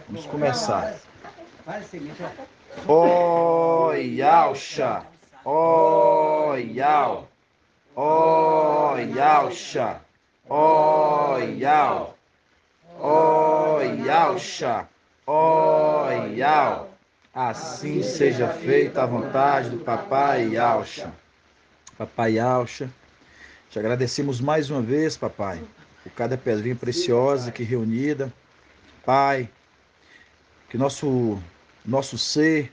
Vamos começar. Ó, Yauxa, ó, Yau, ó, Yauxa, ó, Yau, ó, Yauxa, ó, Yau. Assim seja feita a vontade do Papai Yauxa. Papai Yauxa, te agradecemos mais uma vez, papai, por cada pedrinha preciosa aqui reunida. Pai, que nosso ser,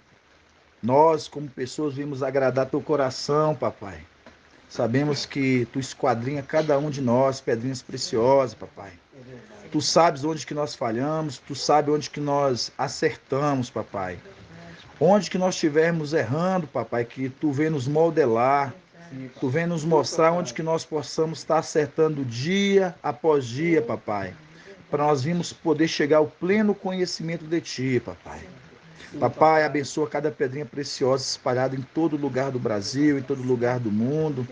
nós como pessoas vimos agradar teu coração, papai. Sabemos que tu esquadrinha cada um de nós, pedrinhas preciosas, papai. Tu sabes onde que nós falhamos, tu sabes onde que nós acertamos, papai. Onde que nós estivermos errando, papai, que tu vem nos modelar, tu vem nos mostrar onde que nós possamos estar acertando dia após dia, papai. Para nós virmos poder chegar ao pleno conhecimento de ti, papai. Papai, abençoa cada pedrinha preciosa espalhada em todo lugar do Brasil, em todo lugar do mundo.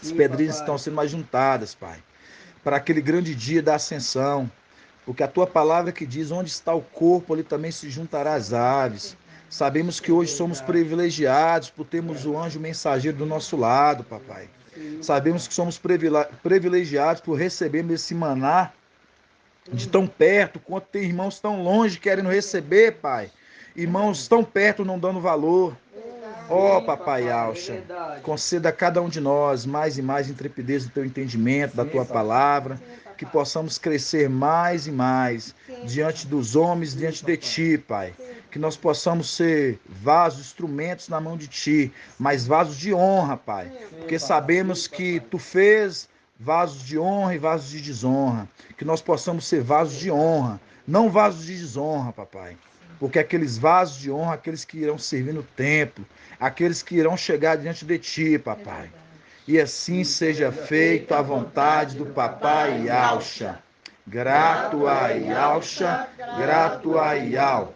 As pedrinhas estão sendo ajuntadas, Pai, para aquele grande dia da ascensão. Porque a tua palavra que diz, onde está o corpo, ali também se juntará as aves. Sabemos que hoje somos privilegiados por termos o anjo mensageiro do nosso lado, papai. Sabemos que somos privilegiados por recebermos esse maná de tão perto, quanto tem irmãos tão longe querendo receber, pai. Irmãos tão perto não dando valor. Ó, Papai Alcha, conceda a cada um de nós mais e mais intrepidez do teu entendimento, da tua palavra, que possamos crescer mais e mais diante dos homens, diante de ti, Pai. Que nós possamos ser vasos, instrumentos na mão de ti, mas vasos de honra, Pai. Porque sabemos que tu fez vasos de honra e vasos de desonra. Que nós possamos ser vasos de honra, não vasos de desonra, papai. Porque aqueles vasos de honra, aqueles que irão servir no templo, aqueles que irão chegar diante de ti, papai. E assim seja feito a vontade do papai Yauxa. Grato a Yauxa, grato a Yau.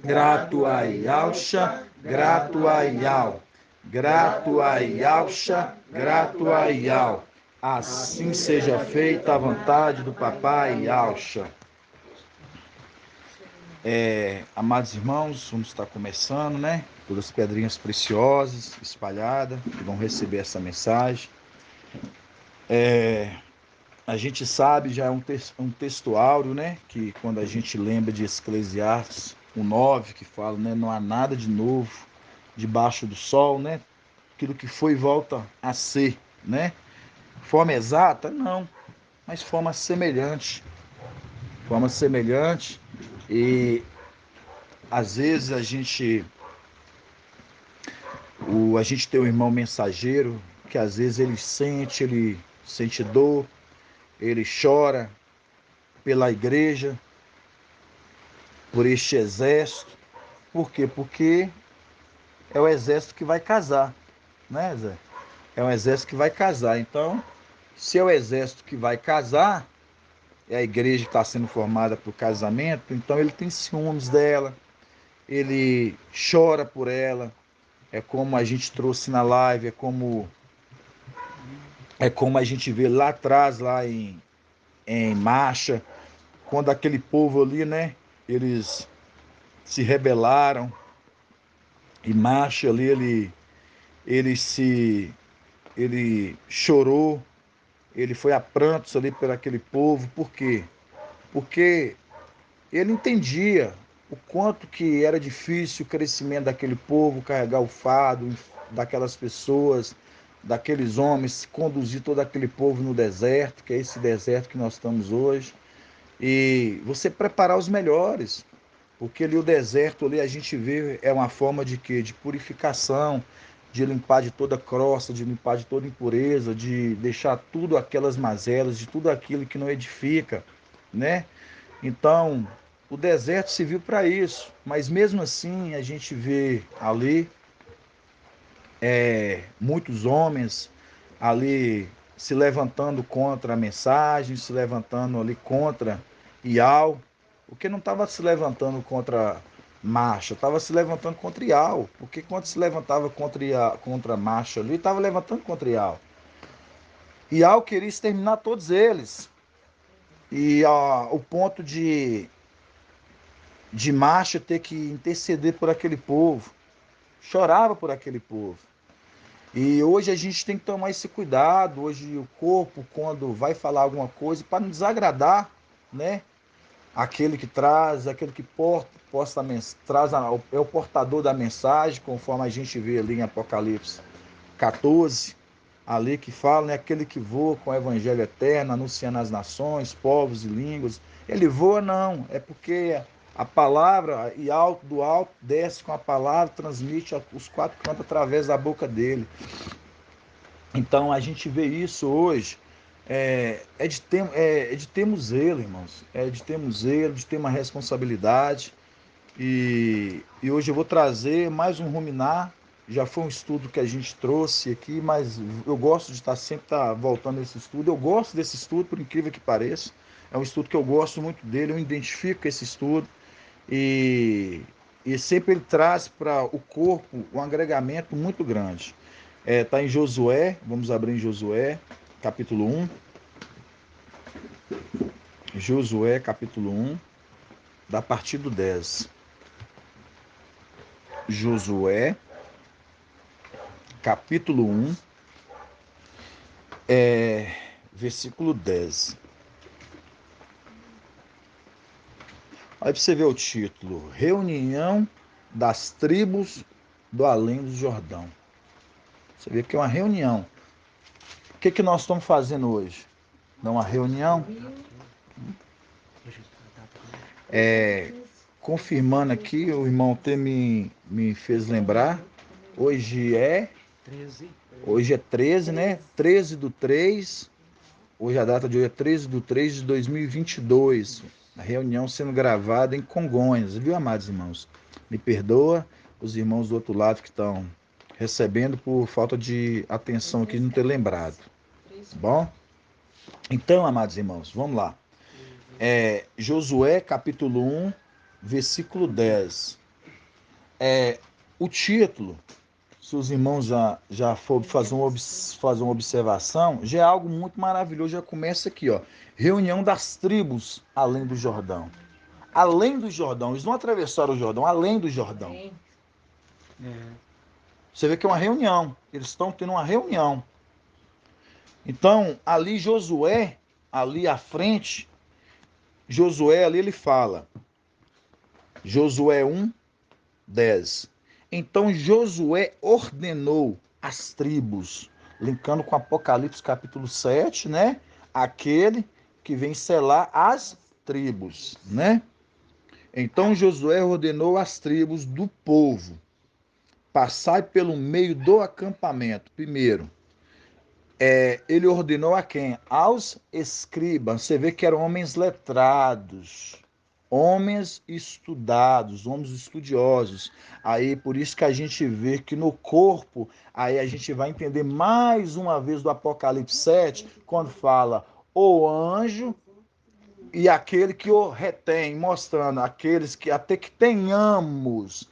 Grato a Yauxa, grato a Yau. Grato a Yauxa, grato a Yau. Assim seja feita a vontade do papai Yauxa. Amados irmãos, vamos estar começando, né? Todas as pedrinhas preciosas espalhadas que vão receber essa mensagem. A gente sabe, já é um texto áureo, né? Que quando a gente lembra de Eclesiastes 1:9, que fala, né? Não há nada de novo debaixo do sol, né? Aquilo que foi volta a ser, né? Forma exata? Não, mas forma semelhante. Forma semelhante. E às vezes a gente tem um irmão mensageiro que às vezes ele sente dor, ele chora pela igreja, por este exército. Por quê? Porque é o exército que vai casar, né, Zé? É um exército que vai casar. Então, se é o exército que vai casar, é a igreja que está sendo formada para o casamento, então ele tem ciúmes dela, ele chora por ela. É como a gente trouxe na live, é como a gente vê lá atrás, lá em Marcha, quando aquele povo ali, né, eles se rebelaram, e Marcha ali, ele chorou, ele foi a prantos ali por aquele povo. Por quê? Porque ele entendia o quanto que era difícil o crescimento daquele povo, carregar o fardo daquelas pessoas, daqueles homens, conduzir todo aquele povo no deserto, que é esse deserto que nós estamos hoje, e você preparar os melhores, porque ali o deserto ali a gente vê é uma forma de quê? De purificação, de limpar de toda crosta, de limpar de toda impureza, de deixar tudo aquelas mazelas, de tudo aquilo que não edifica, né? Então, o deserto serviu para isso, mas mesmo assim a gente vê ali muitos homens ali se levantando contra a mensagem, se levantando ali contra Ial, o que não estava se levantando contra Marcha, estava se levantando contra Ial, porque quando se levantava contra Marcha ali, estava levantando contra Ial. Ial queria exterminar todos eles, e o ponto de de marcha ter que interceder por aquele povo, chorava por aquele povo. E hoje a gente tem que tomar esse cuidado. Hoje o corpo, quando vai falar alguma coisa, para não desagradar, né? Aquele que traz, aquele que posta traz é o portador da mensagem, conforme a gente vê ali em Apocalipse 14, ali que fala, né? Aquele que voa com o evangelho eterno, anunciando às nações, povos e línguas. Ele voa não, é porque a palavra, e alto do alto, desce com a palavra, transmite os quatro cantos através da boca dele. Então a gente vê isso hoje, é de termos zelo, irmãos, é de termos zelo, de ter uma responsabilidade. E hoje eu vou trazer mais um ruminar. Já foi um estudo que a gente trouxe aqui, mas eu gosto de estar sempre voltando a esse estudo. Eu gosto desse estudo, por incrível que pareça. É um estudo que eu gosto muito dele, eu identifico esse estudo. E, e sempre ele traz para o corpo um agregamento muito grande. Está em Josué, vamos abrir em Josué, capítulo 1. Josué, capítulo 1, da partir do 10. Josué, capítulo 1, versículo 10. Aí você vê o título: Reunião das tribos do além do Jordão. Você vê que é uma reunião. O que nós estamos fazendo hoje? Não, uma reunião? Confirmando aqui, o irmão T me fez lembrar. Hoje é 13, né? 13/3. Hoje a data de hoje é 13/3/2022. A reunião sendo gravada em Congonhas, viu, amados irmãos? Me perdoa os irmãos do outro lado que estão recebendo por falta de atenção aqui, de não ter lembrado. Tá bom? Então, amados irmãos, vamos lá. Josué, capítulo 1, versículo 10. O título, se os irmãos já for fazer uma observação, já é algo muito maravilhoso. Já começa aqui, ó. Reunião das tribos além do Jordão. Além do Jordão. Eles não atravessaram o Jordão, além do Jordão. Você vê que é uma reunião. Eles estão tendo uma reunião. Então, ali Josué, ali à frente, Josué ali ele fala. Josué 1, 10. Então Josué ordenou as tribos, linkando com Apocalipse capítulo 7, né? Aquele que vem selar as tribos, né? Então Josué ordenou as tribos do povo, passai pelo meio do acampamento. Primeiro, ele ordenou a quem? Aos escribas. Você vê que eram homens letrados, homens estudados, homens estudiosos. Aí por isso que a gente vê que no corpo, aí a gente vai entender mais uma vez do Apocalipse 7, quando fala o anjo e aquele que o retém, mostrando aqueles que até que tenhamos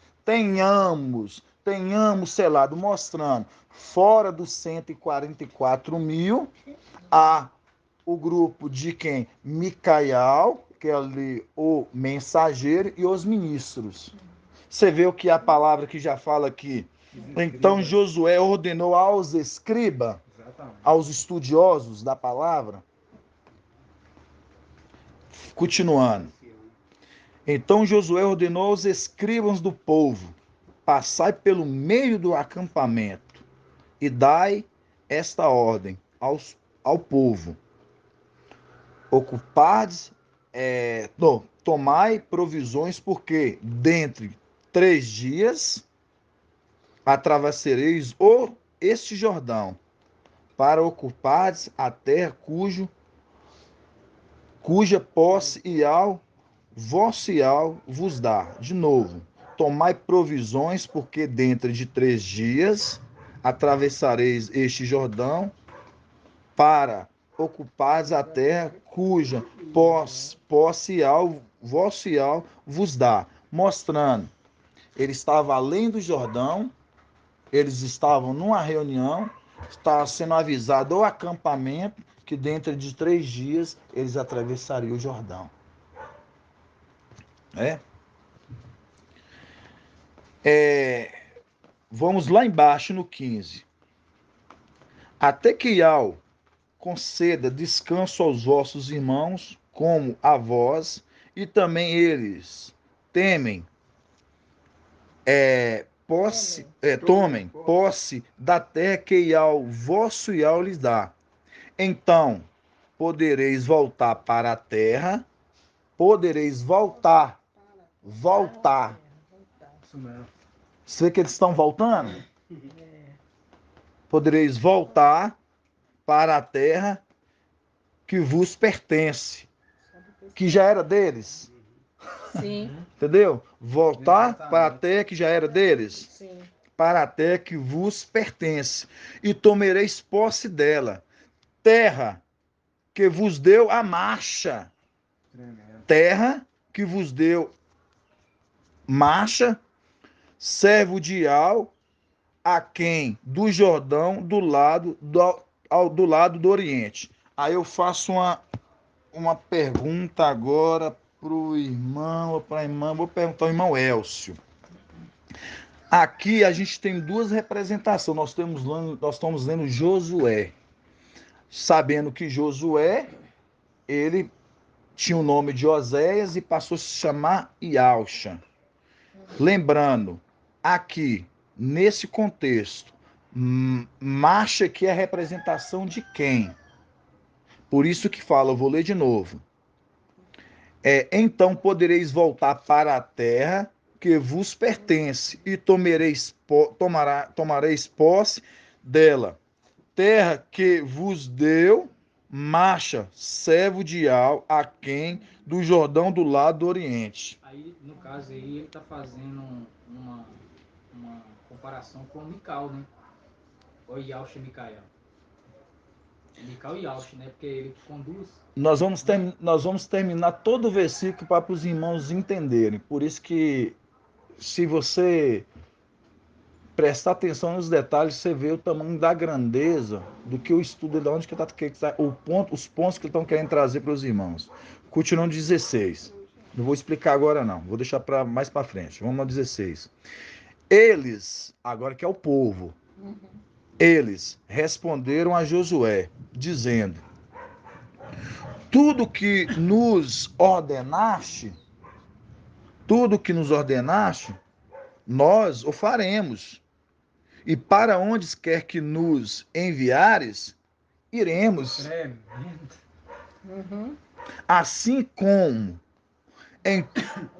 selado, mostrando fora dos 144.000, há o grupo de quem? Micael, que é ali o mensageiro, e os ministros. Você vê o que a palavra que já fala aqui. Então Josué ordenou aos escribas, aos estudiosos da palavra, continuando. Então Josué ordenou aos escribas do povo: passai pelo meio do acampamento e dai esta ordem ao povo: ocupades, tomai provisões, porque dentre 3 dias atravessareis este Jordão, para ocupardes a terra cuja posse vosso Ial vos dá. De novo, tomai provisões, porque dentro de 3 dias atravessareis este Jordão para ocupares a terra cuja posse Ial, vosso Ial vos dá. Mostrando, ele estava além do Jordão, eles estavam numa reunião, estava sendo avisado o acampamento que dentro de 3 dias eles atravessariam o Jordão. Vamos lá embaixo no 15. Até que Iau conceda descanso aos vossos irmãos, como a vós, e também eles temem, tomem posse da terra que Iau, vosso Iau, lhes dá. Então podereis voltar para a terra, podereis voltar. Você vê que eles estão voltando? Podereis voltar para a terra que vos pertence, que já era deles. Sim. Entendeu? Voltar para a terra que já era deles. Sim. Para a terra que vos pertence. E tomareis posse dela. Terra que vos deu a marcha. Terra que vos deu marcha, servo de Iau, a quem do Jordão, do lado do Oriente. Aí eu faço uma pergunta agora pro irmão ou para a irmã, vou perguntar ao irmão Elcio. Aqui a gente tem duas representações. Nós estamos lendo Josué, sabendo que Josué ele tinha o nome de Oséias e passou a se chamar Iauxa. Lembrando, aqui nesse contexto, marcha aqui é a representação de quem? Por isso que fala, eu vou ler de novo. Então podereis voltar para a terra que vos pertence e tomareis posse dela. Terra que vos deu, marcha, servo de Iau, a quem do Jordão do lado do Oriente. Aí, no caso aí, ele está fazendo uma comparação com o Mical, né? Ou Yaush e Micael. Mical e Yaush, né? Porque ele conduz. Nós vamos terminar todo o versículo para os irmãos entenderem. Por isso que, se você prestar atenção nos detalhes, você vê o tamanho da grandeza do que o estudo, de onde que está os pontos que estão querendo trazer para os irmãos. Continuando 16. Não vou explicar agora não, vou deixar mais para frente. Vamos no 16. Eles, agora que é o povo, eles responderam a Josué, dizendo: tudo que nos ordenaste, nós o faremos. E para onde quer que nos enviares, iremos. Assim como em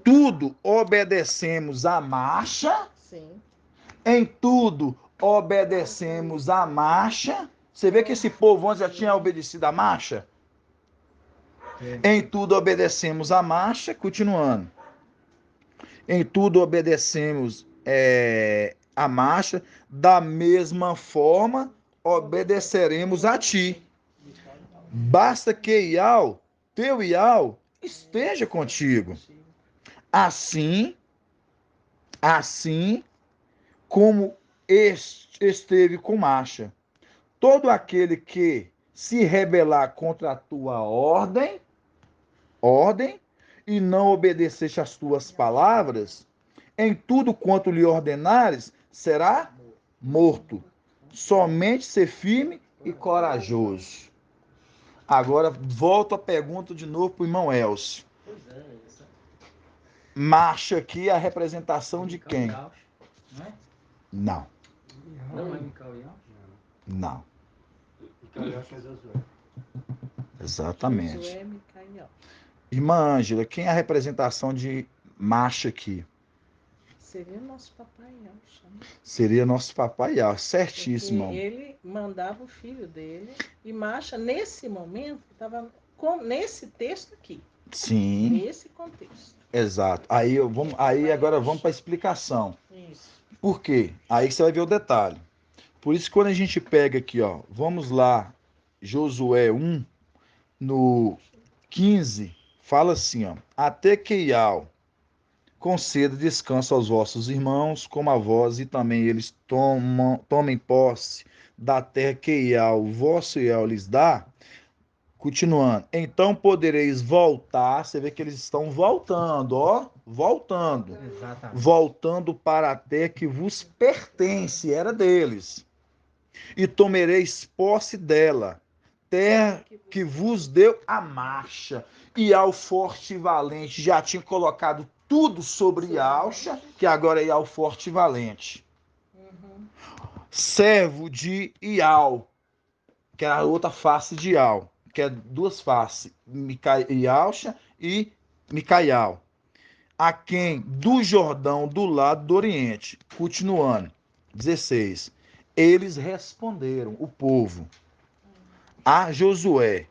tudo obedecemos a marcha, Sim. em tudo obedecemos a marcha. Você vê que esse povo antes já tinha obedecido a marcha? Em tudo obedecemos a marcha, continuando. Em tudo obedecemos a marcha, da mesma forma obedeceremos a ti. Basta que Iau, teu Iau, esteja contigo. Assim como esteve com marcha. Todo aquele que se rebelar contra a tua ordem, e não obedeceste às tuas palavras, em tudo quanto lhe ordenares, será morto. Somente ser firme e corajoso. Agora, volto a pergunta de novo para o irmão Elcio. Marcha aqui a representação de quem? Não. Não é Mical e Yaush? Não. Exatamente. Josué, Micael. Irmã Ângela, quem é a representação de marcha aqui? Seria nosso papai Yaush, né? Seria nosso papai Iau, certíssimo. Porque ele mandava o filho dele e marcha nesse momento, estava nesse texto aqui. Sim. Nesse contexto. Exato. Aí agora vamos para a explicação. Isso. Por quê? Aí você vai ver o detalhe. Por isso que quando a gente pega aqui, ó, vamos lá, Josué 1, no 15, fala assim, ó, até que Iau conceda descanso aos vossos irmãos, como a vós, e também eles tomem posse da terra que Iau, vosso Iau, lhes dá. Continuando. Então podereis voltar. Você vê que eles estão voltando, ó. Voltando. Exatamente. Voltando para a terra que vos pertence, era deles. E tomareis posse dela, terra que vos deu a marcha. E ao forte e valente já tinha colocado tudo sobre Ialcha, que agora é Ial forte e valente. Uhum. Servo de Ial, que é a outra face de Ial, que é duas faces, Ialcha e Micaial. A quem do Jordão, do lado do Oriente. Continuando. 16. Eles responderam, o povo, a Josué,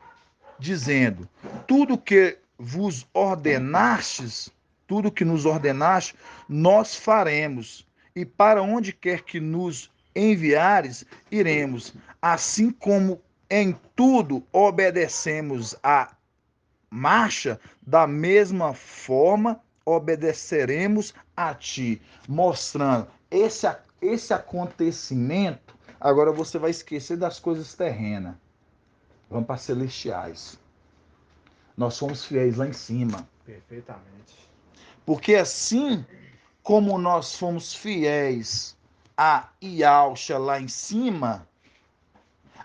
dizendo: tudo que vos ordenastes, tudo que nos ordenaste, nós faremos, e para onde quer que nos enviares, iremos, assim como em tudo obedecemos a marcha, da mesma forma obedeceremos a ti, mostrando esse acontecimento. Agora você vai esquecer das coisas terrenas. Vamos para celestiais. Nós somos fiéis lá em cima. Perfeitamente. Porque assim como nós fomos fiéis a Ialcha lá em cima,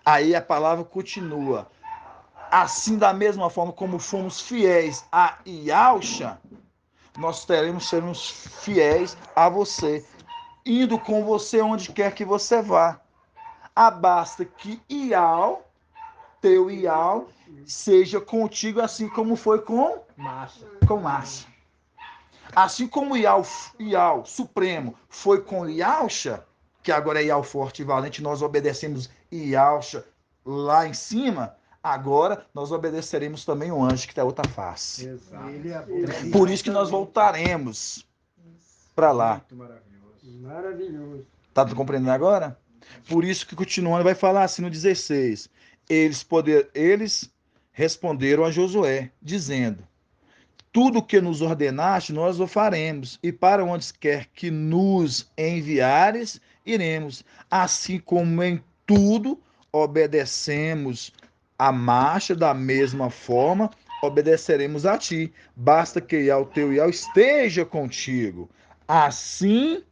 aí a palavra continua. Assim, da mesma forma como fomos fiéis a Ialcha, nós seremos fiéis a você, indo com você onde quer que você vá. Basta que teu Ial, seja contigo, assim como foi com Márcia. Assim como Ial Supremo foi com Ialcha, que agora é Ial Forte e Valente, nós obedecemos Ialcha lá em cima, agora nós obedeceremos também o anjo que está outra face. Exato. Por isso que nós voltaremos para lá. Muito maravilhoso. Maravilhoso. Tá compreendendo agora? Por isso que continuando vai falar assim no 16. Eles responderam a Josué, dizendo: tudo que nos ordenaste, nós o faremos, e para onde quer que nos enviares, iremos. Assim como em tudo obedecemos a marcha, da mesma forma obedeceremos a ti. Basta que Ial, teu Ial, esteja contigo. Assim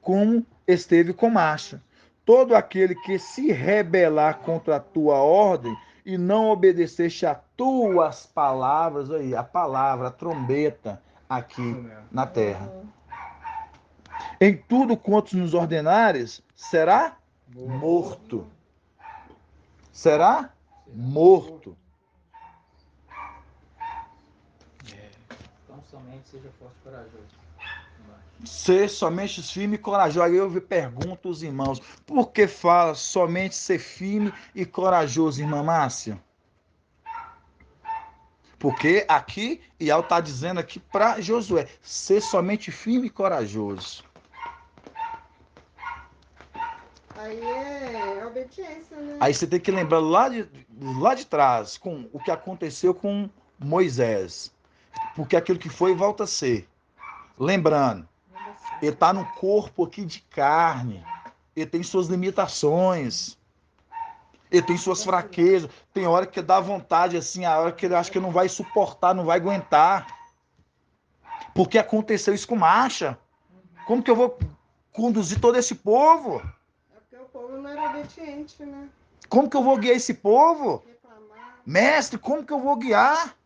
como esteve com Marcha. Todo aquele que se rebelar contra a tua ordem e não obedeceste a tuas palavras, aí, a palavra, a trombeta, aqui na terra. Em tudo quanto nos ordenares, será morto. Será morto. Então somente seja forte e corajoso. Ser somente firme e corajoso. Aí eu pergunto aos irmãos, por que fala somente ser firme e corajoso, irmã Márcia? Porque aqui, Ial está dizendo aqui para Josué, ser somente firme e corajoso. Aí é obediência, né? Aí você tem que lembrar lá de trás, com o que aconteceu com Moisés. Porque aquilo que foi, volta a ser. Lembrando, ele está no corpo aqui de carne. Ele tem suas limitações. Ele tem suas fraquezas. Tem hora que dá vontade, assim, a hora que ele acha que não vai suportar, não vai aguentar. Porque aconteceu isso com Marcha. Como que eu vou conduzir todo esse povo? É porque o povo não era obediente, né? Como que eu vou guiar esse povo? Reclamar. Mestre, como que eu vou guiar?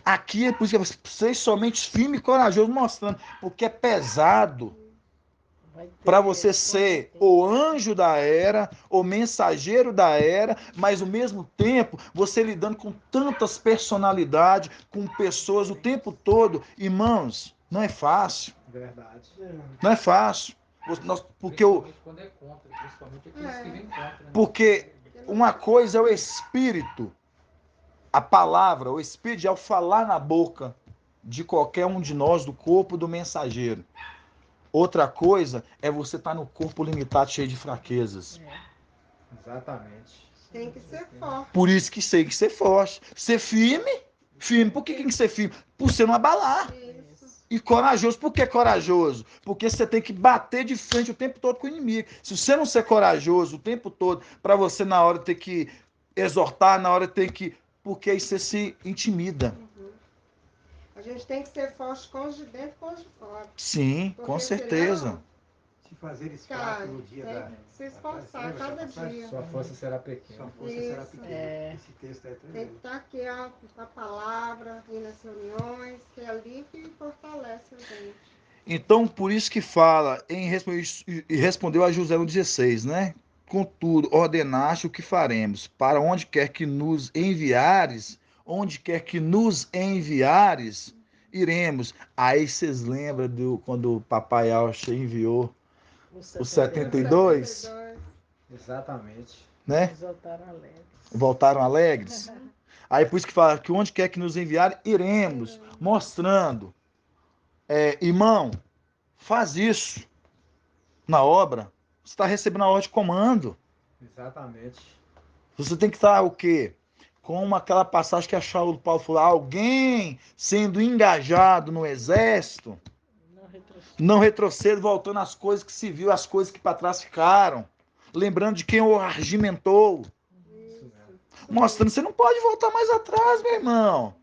Aqui é por isso que vocês somente firme e corajoso mostrando, porque é pesado para você ser o anjo da era, o mensageiro da era, mas ao mesmo tempo você lidando com tantas personalidades, com pessoas o tempo todo. Irmãos, não é fácil. Verdade. Não é fácil. Porque quando é contra, principalmente aqueles que vêm contra. Né? Porque uma coisa é o espírito, a palavra, o espírito ao falar na boca de qualquer um de nós, do corpo do mensageiro. Outra coisa é você estar no corpo limitado, cheio de fraquezas. Exatamente. Tem que ser forte. Por isso que tem que ser forte. Ser firme. Firme. Por que tem que ser firme? Por você não abalar. Isso. E corajoso. Por que corajoso? Porque você tem que bater de frente o tempo todo com o inimigo. Se você não ser corajoso o tempo todo, para você na hora ter que exortar, na hora tem que... Porque aí você se intimida. A gente tem que ser forte com os de dentro e com os de fora. Sim, com Porque certeza. senão, Se fazeres cara, fraco no dia tem da... que se esforçar Lembra cada essa passagem? dia. Sua força será pequena. Sua força será Isso. pequena. É. Esse texto é Tem que tremendo. estar aqui, ó, com a palavra, ir nas reuniões, que é ali que fortalece a gente. Então, por isso que fala, e respondeu a José no 16, né? Contudo, ordenaste o que faremos, para onde quer que nos enviares, iremos. Aí vocês lembram quando o papai Alcha enviou o 72, 72. Exatamente. né? Eles voltaram alegres. Voltaram alegres. Aí por isso que fala que onde quer que nos enviar, iremos, mostrando. Irmão, faz isso na obra. Você está recebendo a ordem de comando. Exatamente. Você tem que estar o quê? Como aquela passagem que a Paulo falou, alguém sendo engajado no exército, Não retrocede. não retroceda, voltando às coisas que se viu, às coisas que para trás ficaram. Lembrando de quem o argimentou. Isso mesmo. Mostrando, você não pode voltar mais atrás, meu irmão.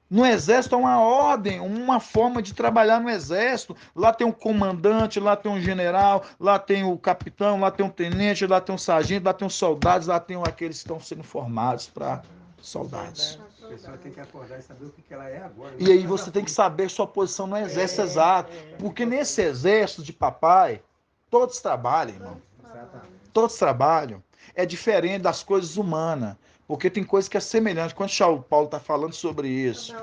No exército é uma ordem, uma forma de trabalhar no exército. Lá tem um comandante, lá tem um general, lá tem o capitão, lá tem um tenente, lá tem um sargento, lá tem os soldados, lá tem aqueles que estão sendo formados para soldados. A pessoa tem que acordar e saber o que ela é agora. E aí você tem que saber sua posição no exército exato. Porque nesse exército de papai, todos trabalham, irmão. Exatamente. Todos trabalham. É diferente das coisas humanas. Porque tem coisa que é semelhante. Quando o Paulo está falando sobre isso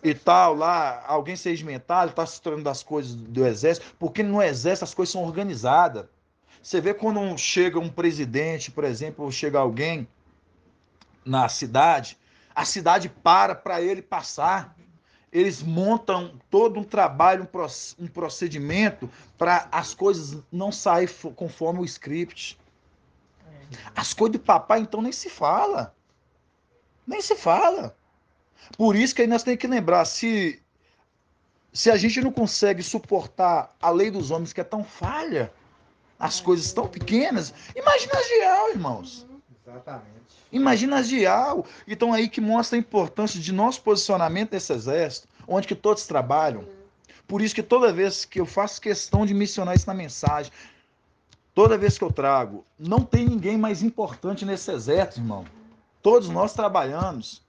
e tal, lá, alguém ser regimentado, está se tratando das coisas do exército, porque no exército as coisas são organizadas. Você vê quando chega um presidente, por exemplo, ou chega alguém na cidade, a cidade para ele passar. Eles montam todo um trabalho, um procedimento para as coisas não saírem conforme o script. As coisas do papai, então, nem se fala. Nem se fala. Por isso que aí nós temos que lembrar, se a gente não consegue suportar a lei dos homens, que é tão falha, as coisas tão pequenas, imagina as real, irmãos. Exatamente. Imagina as real. Então aí que mostra a importância de nosso posicionamento nesse exército, onde que todos trabalham. Por isso que toda vez que eu faço questão de mencionar isso na mensagem, toda vez que eu trago, não tem ninguém mais importante nesse exército, irmão. Todos nós trabalhamos.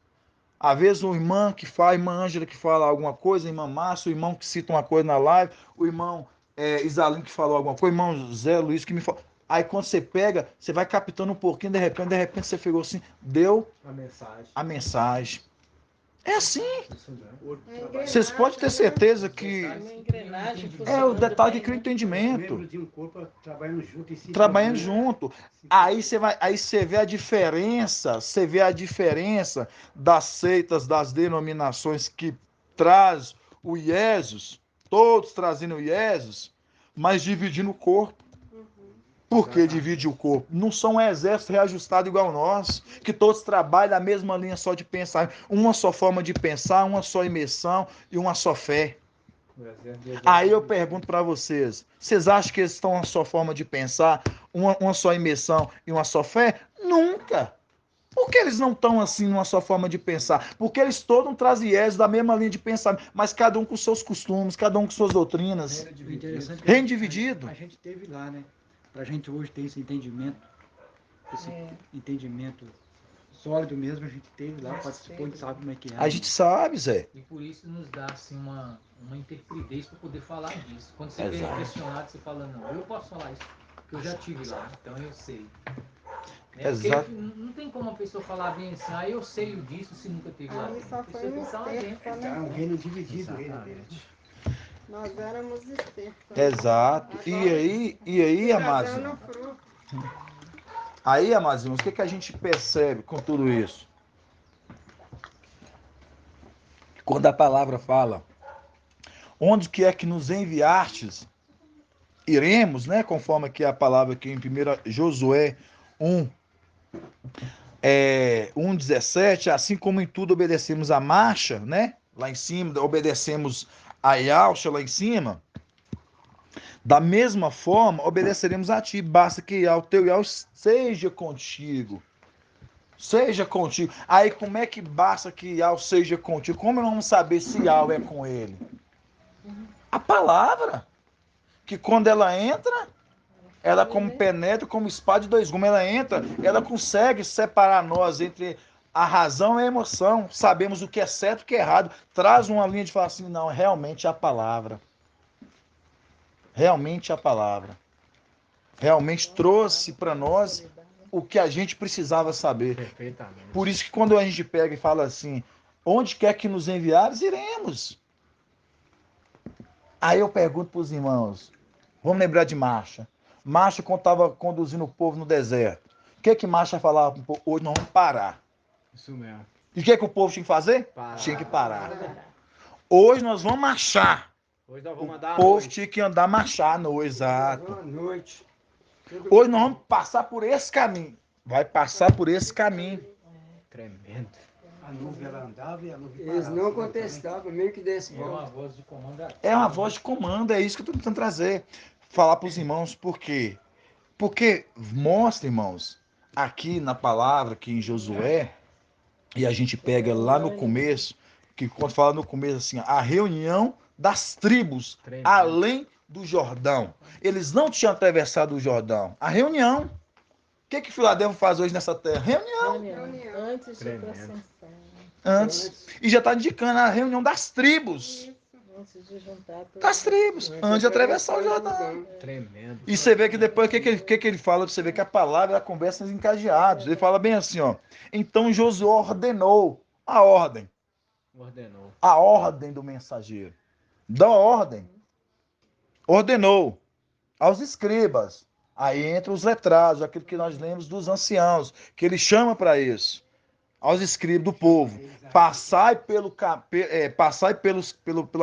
Às vezes o irmão que fala, a irmã Ângela que fala alguma coisa, a irmã Márcia, o irmão que cita uma coisa na live, o irmão Isalim que falou alguma coisa, o irmão Zé Luiz que me falou. Aí quando você pega, você vai captando um pouquinho, de repente você pegou assim, deu a mensagem. É assim. Isso mesmo. Vocês podem ter certeza que Uma engrenagem o detalhe que cria o Os entendimento. membros de um corpo trabalhando junto e se Trabalhando informando. junto. Aí você vê a diferença das seitas, das denominações que traz o IESUS, todos trazendo o IESUS, mas dividindo o corpo. Por que divide o corpo? Não são um exército reajustado igual nós, que todos trabalham na mesma linha só de pensar, uma só forma de pensar, uma só imersão e uma só fé. Aí eu pergunto para vocês acham que eles estão uma só forma de pensar, uma só imersão e uma só fé? Nunca! Por que eles não estão assim numa só forma de pensar? Porque eles todos trazem IES da mesma linha de pensamento, mas cada um com seus costumes, cada um com suas doutrinas. Interessante que Reino dividido. A gente teve lá, né? Pra gente hoje ter esse entendimento sólido mesmo, a gente teve lá, participou, a gente sabe como é que é. A gente sabe, Zé. E por isso nos dá assim uma interpretez para poder falar disso. Quando você vê Exato. questionado, você fala, não, eu posso falar isso, porque eu já tive lá, então eu sei. Exato. Porque não tem como a pessoa falar bem assim, eu sei disso se nunca teve lá. Ali só A foi pessoa tem que um estar lá dentro. esterco, É um né? reino dividido, o reino dele. Nós éramos estercos. Exato. E aí, amados Dando irmãos? fruto. Aí, amados irmãos, o que a gente percebe com tudo isso? Quando a palavra fala, onde que é que nos enviastes, iremos, né? Conforme aqui a palavra aqui em 1 Josué 1:17, assim como em tudo obedecemos a marcha, né? Lá em cima, obedecemos a Yalcha lá em cima. Da mesma forma, obedeceremos a ti. Basta que o teu Yalcha seja contigo. Seja contigo. Aí como é que basta que Yahweh seja contigo? Como nós vamos saber se Yahweh é com ele? A palavra. Que quando ela entra, ela como penetra, como espada de dois gumes, ela entra, ela consegue separar nós entre a razão e a emoção. Sabemos o que é certo e o que é errado. Traz uma linha de falar assim, não, realmente é a palavra. Realmente é a palavra. Realmente trouxe para nós o que a gente precisava saber. Perfeitamente. Por isso que quando a gente pega e fala assim, onde quer que nos enviares, iremos. Aí eu pergunto para os irmãos, vamos lembrar de Marcha. Marcha, quando estava conduzindo o povo no deserto, o que Marcha falava para o povo? Hoje nós vamos parar. Isso mesmo. E o que o povo tinha que fazer? Parar. Tinha que parar. Hoje nós vamos marchar. Hoje nós O vamos andar à povo noite. tinha que andar marchar no exato. À noite. Hoje nós vamos passar por esse caminho. Vai passar por esse caminho. Tremendo. A nuvem ela andava e a nuvem Eles parava. não contestavam, mesmo que desse É uma volta. voz de comando ativa. É uma voz de comando, é isso que eu estou tentando trazer. Falar para os irmãos, por quê? Porque mostra, irmãos, aqui na palavra, aqui em Josué, e a gente pega lá no começo, que quando fala no começo assim, a reunião das tribos Tremendo. além do Jordão. Eles não tinham atravessado o Jordão. A reunião. O que Filadélfia faz hoje nessa terra? Reunião. Reunião. Antes de ir para Tremendo. Ascensão. Antes. E já está indicando a reunião das tribos. Antes de juntar tudo. Das tribos. Antes de atravessar o Jordão. Tremendo. E você vê que depois, o que ele fala? Você vê que a palavra, a conversa encadeados. Ele fala bem assim, ó. Então Josué ordenou a ordem. Ordenou. A ordem do mensageiro. Da ordem. Ordenou aos escribas. Aí entra os letrados, aquilo que nós lemos dos anciãos, que ele chama para isso. Aos escribas do povo. Passai pelo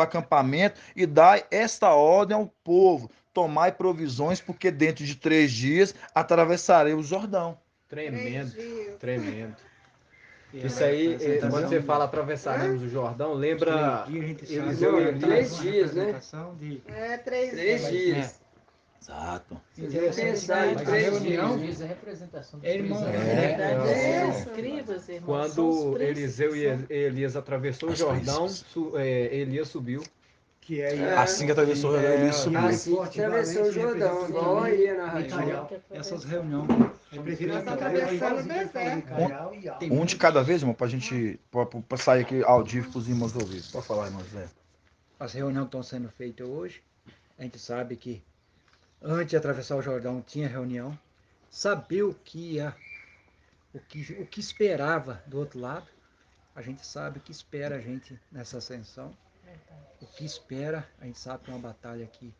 acampamento e dai esta ordem ao povo. Tomai provisões, porque dentro de 3 dias atravessarei o Jordão. Tremendo. 3 dias. Tremendo. E Isso a aí, apresentação quando você fala atravessaremos o Jordão, lembra 3 dias a gente Eliseu sabe, e ela Elias? traz 3 uma dias, né? representação de... 3 3 dias. dias. Exato. Vocês vão pensar em Mas 3 reunião- dias. é representação dos É, irmão, três Na anos. verdade, É. esses escribas, irmãos, são Quando os príncipes, Eliseu e são- Elias atravessou o Os Jordão, príncipes. Elias subiu. Que é, É. Assim que atravessou o Jordão, ele subiu. Assim que atravessou o Jordão, igual aí na Micael, rainha. essas reuniões. Representa Nós Micael, atravessando o igualzinho que fala deserto. Micael e Alma. Um de cada vez, irmão, pra gente pra sair aqui audível pros irmãos ouvirem. Pode falar, irmão Zé. As reuniões que estão sendo feitas hoje, a gente sabe que antes de atravessar o Jordão tinha reunião, saber o que ia, o que esperava do outro lado, a gente sabe o que espera a gente nessa ascensão, o que espera, a gente sabe que é uma batalha que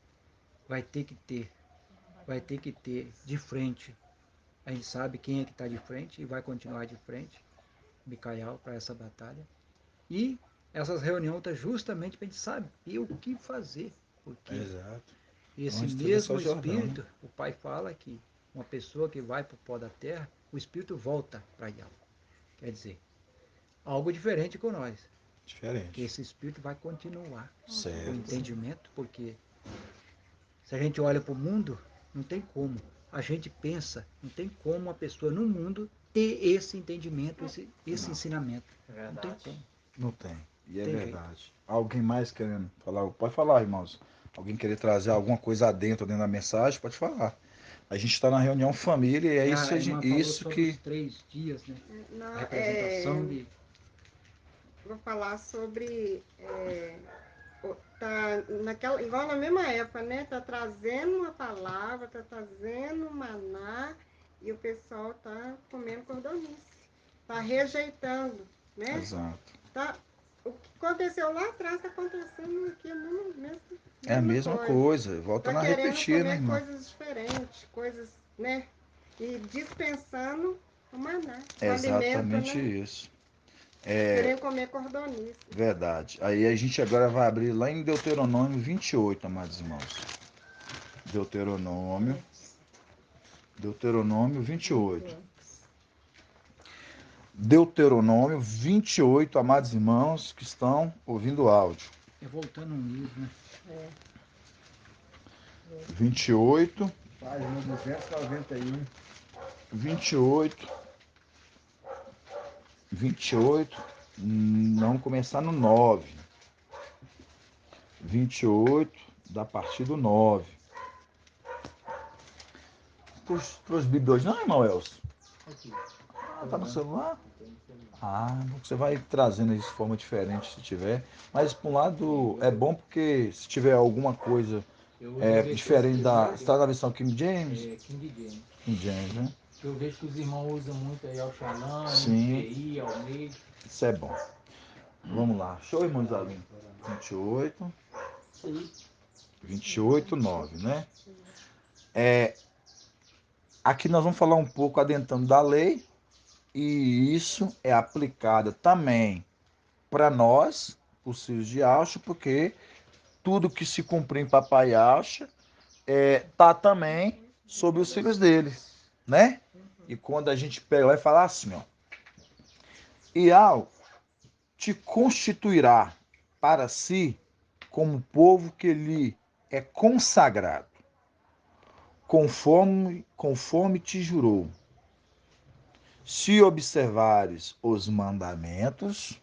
vai ter que ter de frente, a gente sabe quem é que está de frente e vai continuar de frente, Micael, para essa batalha, e essas reuniões estão justamente para a gente saber o que fazer, porque Exato. esse Antes de mesmo atravessar o Jordão, Espírito, o Pai fala que uma pessoa que vai para o pó da terra, o Espírito volta para Yahweh. Quer dizer, algo diferente com nós. Que Diferente. esse Espírito vai continuar o Certo. entendimento, porque se a gente olha para o mundo, não tem como. A gente pensa, não tem como uma pessoa no mundo ter esse entendimento, esse ensinamento. Não tem como. Não tem. E é Tem verdade. Alguém mais querendo falar? Pode falar, irmãos. Alguém querer trazer alguma coisa dentro da mensagem, pode falar. A gente está na reunião família e é isso, A irmã falou isso sobre que. os 3 dias, né? Não, A representação de... vou falar sobre tá naquela, igual na mesma época, né? Tá trazendo uma palavra, tá trazendo maná e o pessoal tá comendo cordonice, tá rejeitando, né? Exato. Tá, o que aconteceu lá atrás tá acontecendo aqui no mesmo. É a mesma coisa. Voltando Tá a querendo repetir, comer né, irmão? coisas diferentes, coisas, né? E dispensando o maná, o É alimento, exatamente né? isso. Querendo comer cordonice. Verdade. Aí a gente agora vai abrir lá em Deuteronômio 28, amados irmãos. Deuteronômio 28. Deuteronômio 28, amados irmãos que estão ouvindo o áudio. É voltando um livro, né? 28, Página 291. 28. 28, não começar no 9. 28, da partir do 9. Trouxe Bíblia hoje, não, irmão Elcio? Aqui. Ah, tá no celular? Ah, você vai trazendo isso de forma diferente se tiver. Mas, por um lado, é bom porque se tiver alguma coisa Eu já vejo diferente que- da... Você está na versão King James? King James. King James, né? Eu vejo que os irmãos usam muito aí ao Shalom, Sim. NVI, ao meio. Isso é bom. Vamos lá. Show, irmão Zalim. 28. 28, 9, né? Aqui nós vamos falar um pouco adentrando da lei. E isso é aplicado também para nós, os filhos de Alcha, porque tudo que se cumprir em Papai Alcha tá também sobre os filhos dele, né? E quando a gente pega lá e fala assim, ó, Ial te constituirá para si como povo que lhe é consagrado, conforme te jurou. Se observares os mandamentos,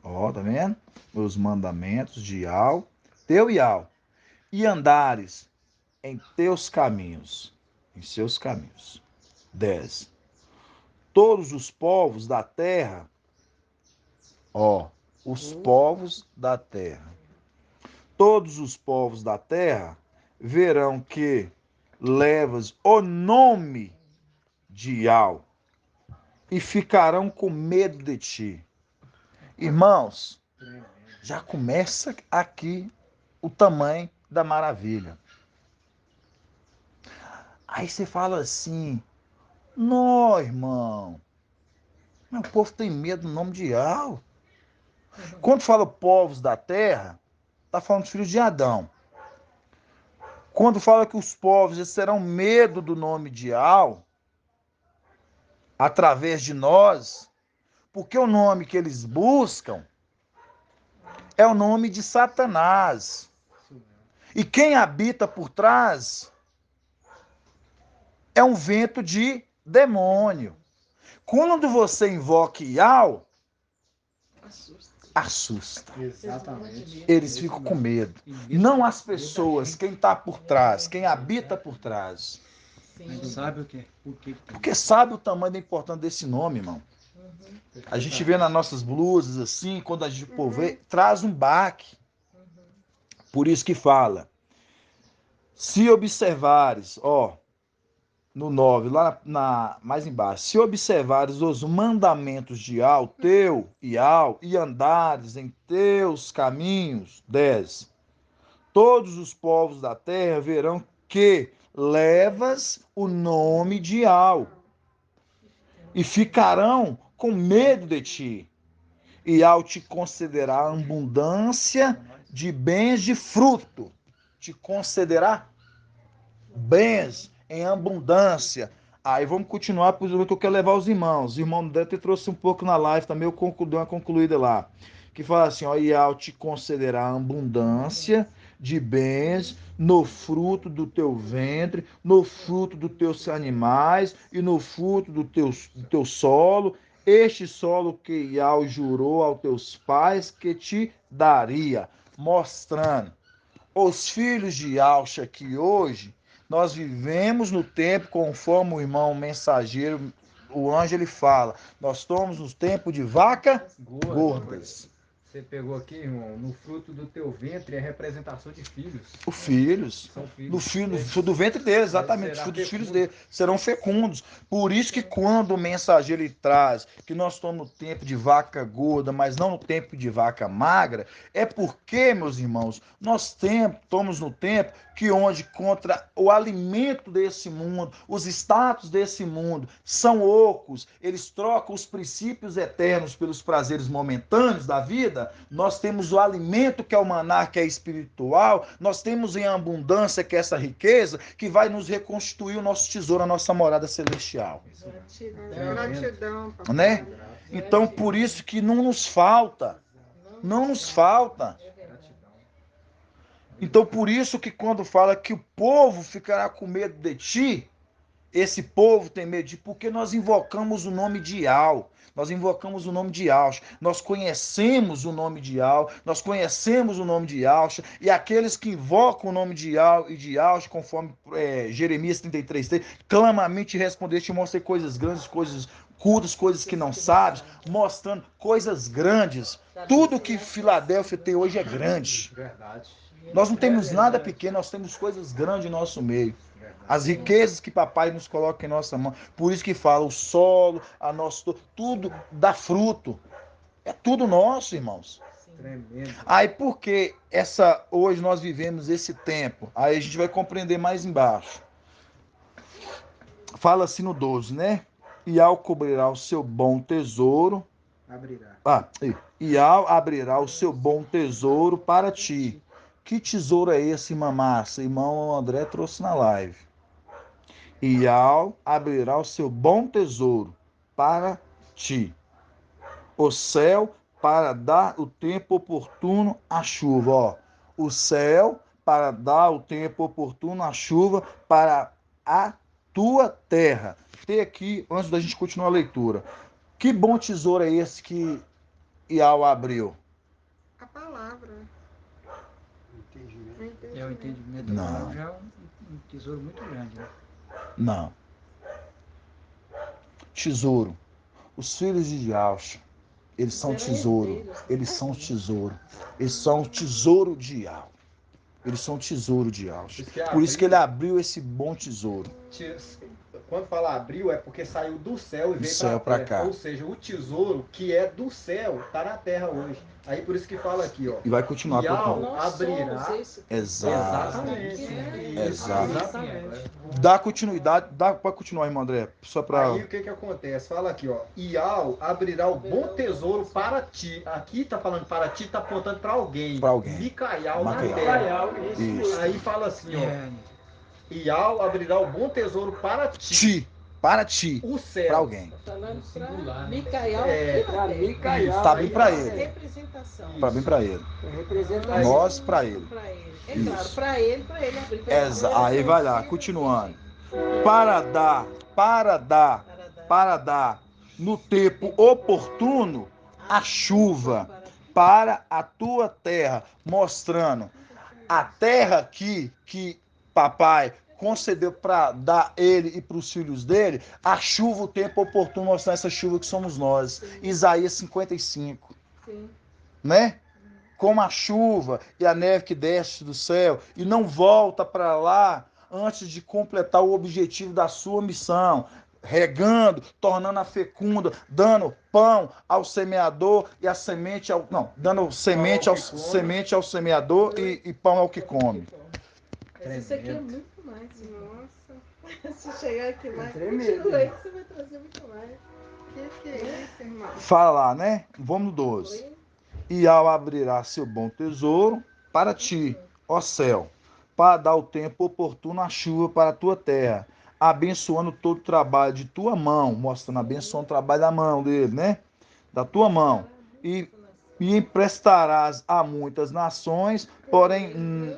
ó, tá vendo? Os mandamentos de Ial, teu Ial, e andares em teus caminhos, em seus caminhos. 10. Todos os povos da terra, ó, os povos da terra, todos os povos da terra verão que levas o nome de Ial e ficarão com medo de ti. Irmãos, já começa aqui o tamanho da maravilha. Aí você fala assim, não, irmão, meu povo tem medo do nome de Ial. Quando fala povos da terra, está falando dos filhos de Adão. Quando fala que os povos eles terão medo do nome de Ial, através de nós, porque o nome que eles buscam é o nome de Satanás. E quem habita por trás é um vento de demônio. Quando você invoca Ial, assusta. Exatamente. Eles ficam com medo. Não as pessoas, quem está por trás, quem habita por trás. A gente sabe o quê? Porque sabe o tamanho da importância desse nome, irmão. A gente vê nas nossas blusas assim, quando a gente vê, traz um baque. Por isso que fala, se observares, ó, no 9, lá mais embaixo, se observares os mandamentos de Ial, teu Ial, e andares em teus caminhos, 10, todos os povos da terra verão que levas o nome de Ial e ficarão com medo de ti. E ao te considerar abundância de bens de fruto, te concederá bens em abundância. Aí vamos continuar, porque eu quero levar os irmãos. O irmão deve ter trouxe um pouco na live também, eu dei uma concluída lá. Que fala assim, ó, e ao te considerar abundância de bens no fruto do teu ventre, no fruto dos teus animais e no fruto do teu solo, este solo que Ial jurou aos teus pais que te daria, mostrando os filhos de Alcha que hoje nós vivemos no tempo conforme o irmão mensageiro, o anjo ele fala, nós estamos no tempo de vaca gordas. Você pegou aqui, irmão, no fruto do teu ventre é representação de filhos. Os filhos. São filhos. No fruto do ventre dele, exatamente. Será Os dos filhos fecundo. dele serão fecundos. Por isso que quando o mensageiro ele traz que nós estamos no tempo de vaca gorda, mas não no tempo de vaca magra, é porque, meus irmãos, nós estamos no tempo que onde contra o alimento desse mundo, os status desse mundo são ocos, eles trocam os princípios eternos pelos prazeres momentâneos da vida, nós temos o alimento que é o maná, que é espiritual, nós temos em abundância que é essa riqueza que vai nos reconstituir o nosso tesouro, a nossa morada celestial. Gratidão, papai. Né? Então, por isso que não nos falta. Não nos falta. Então, por isso que quando fala que o povo ficará com medo de ti, esse povo tem medo de ti, porque nós invocamos o nome de Ial. Nós invocamos o nome de Yahshua. Nós conhecemos o nome de Yahweh. Nós conhecemos o nome de Yahshua. E aqueles que invocam o nome de Yahweh e de Yahshua, conforme Jeremias 33:3, clamamente responder, te mostrei coisas grandes, coisas cultas, coisas que não sabes, mostrando coisas grandes. Tudo que Filadélfia tem hoje é grande. Verdade. Nós não temos nada pequeno, nós temos coisas grandes em nosso meio. As riquezas que papai nos coloca em nossa mão. Por isso que fala, o solo, a nosso, tudo dá fruto. É tudo nosso, irmãos. Tremendo. Aí porque hoje nós vivemos esse tempo, aí a gente vai compreender mais embaixo. Fala assim no 12, né? E ao cobrirá o seu bom tesouro. Abrirá. E ao abrirá o seu bom tesouro para ti. Que tesouro é esse, irmã Márcia? Irmão André trouxe na live. E ao abrirá o seu bom tesouro para ti. O céu para dar o tempo oportuno à chuva. Ó, o céu para dar o tempo oportuno à chuva para a tua terra. Tem aqui, antes da gente continuar a leitura. Que bom tesouro é esse que Iau abriu? A palavra. Entendimento. É o entendimento Não. da palavra, já é um tesouro muito grande, né? Não. Tesouro. Os filhos de Yahshua, eles são tesouro. Eles são tesouro. Eles são tesouro de Yahweh. Eles são tesouro de Yahshua. Por isso que ele abriu esse bom tesouro. Quando fala abriu, é porque saiu do céu e Do veio céu para pra a terra. cá. Ou seja, o tesouro que é do céu está na terra hoje. Aí por isso que fala aqui, ó. E vai continuar. E ao Nós abrirá. somos esse Exato. Exatamente. Exato. Dá continuidade. Dá para continuar, irmão André. Só para. Aí o que acontece? Fala aqui, ó. Iau abrirá o bom tesouro para ti. Aqui tá falando para ti, tá apontando para alguém. Pra alguém. Micaial na Micaial. terra. Isso. Aí fala assim, ó. É, Iau abrirá o bom tesouro para ti. Para ti. O céu. Para alguém. Falando Singular, para né? Micael É, Pra Micael. Tá bem pra Nossa ele. representação. Para bem para ele. Representação. Nós para ele. Pra ele. É Isso. claro, para ele abrir. Aí vai lá, continuando. Para dar no tempo oportuno a chuva para a tua terra, mostrando a terra aqui que papai concedeu para dar ele e para os filhos dele, a chuva, o tempo oportuno, mostrar essa chuva que somos nós. Isaías 55, Sim. né? Como a chuva e a neve que desce do céu e não volta para lá antes de completar o objetivo da sua missão, regando, tornando a fecunda, dando pão ao semeador e a semente ao... Não, dando semente ao semeador e pão ao que come. Mas isso aqui é muito mais. Nossa, Se chegar aqui mais, Tremendo. continua aí que você vai trazer muito mais. que é isso, irmão? Fala lá, né? Vamos no 12. E ao abrirá seu bom tesouro para ti, ó céu, para dar o tempo oportuno a chuva para a tua terra, abençoando todo o trabalho de tua mão, mostrando, abençoando o trabalho da mão dele, né? Da tua mão. E emprestarás a muitas nações, porém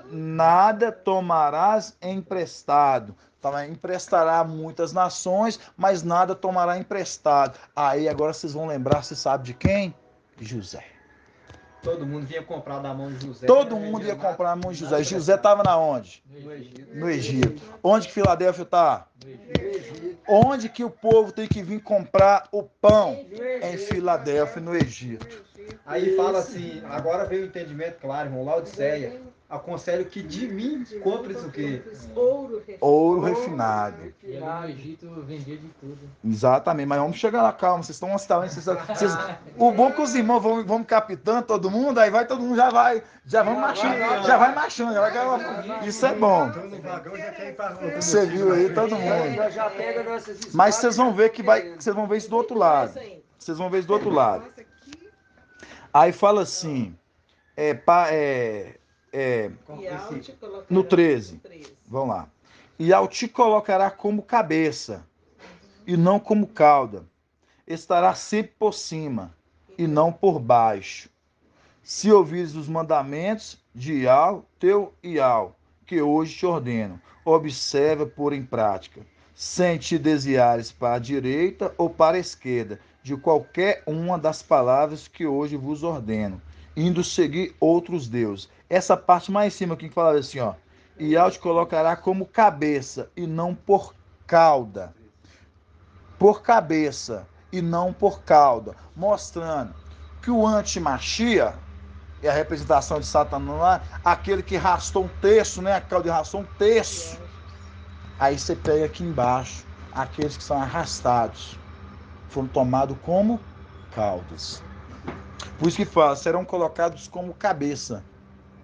nada tomarás emprestado. Então, emprestará a muitas nações, mas nada tomará emprestado. Aí agora vocês vão lembrar, você sabe de quem? De José. Todo mundo vinha comprar da mão de José. Todo mundo ia comprar na mão de José. José estava na onde? No Egito. No Egito. Onde que Filadélfia está? No Egito. Onde que o povo tem que vir comprar o pão? Em Filadélfia, no Egito. Aí fala assim, agora veio o entendimento claro, irmão, Laodiceia. Aconselho que de mim compres o quê? Ouro refinado. E ali no Egito vendia de tudo. Exatamente, mas vamos chegar lá, calma. Vocês estão o bom é que os irmãos vão captando todo mundo, aí vai todo mundo já vai marchando, Isso é bom. Então no vagão já quer ir para rua. Você viu aí todo mundo. Nós já pega nossas espadas. Mas vocês vão ver que vocês vão ver isso do outro lado. Vocês vão ver isso do outro lado. Nossa, que Aí fala assim, no 13. Vamos lá. E ao te colocará como cabeça, e não como cauda. Estará sempre por cima, e não por baixo. Se ouvires os mandamentos de Iau, teu Iau, que hoje te ordeno, observa por em prática, sem te desviares para a direita ou para a esquerda, de qualquer uma das palavras que hoje vos ordeno, indo seguir outros deuses. Essa parte mais em cima aqui que fala assim, ó. E ao te colocará como cabeça e não por cauda. Por cabeça e não por cauda. Mostrando que o antimachia é a representação de Satanás, aquele que arrastou um terço, né? A cauda arrastou um terço. Aí você pega aqui embaixo, aqueles que são arrastados, foram tomados como caudas. Por isso que fala, serão colocados como cabeça,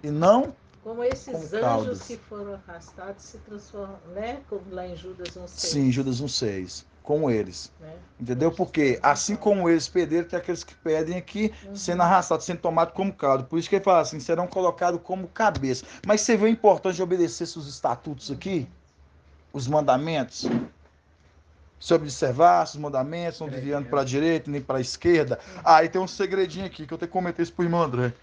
e não Como esses como anjos caudas. que foram arrastados se transformam, né? Como lá em Judas 1:6. Sim, Judas 1,6, como eles. Né? Entendeu? Porque assim como eles perderam, tem aqueles que perdem aqui, sendo arrastados, sendo tomados como caldo. Por isso que ele fala assim, serão colocados como cabeça. Mas você vê a importância de obedecer os estatutos aqui? Os mandamentos? Se observar os mandamentos, não desviando para a direita nem para a esquerda. Aí tem um segredinho aqui que eu tenho que comentar isso pro irmão André.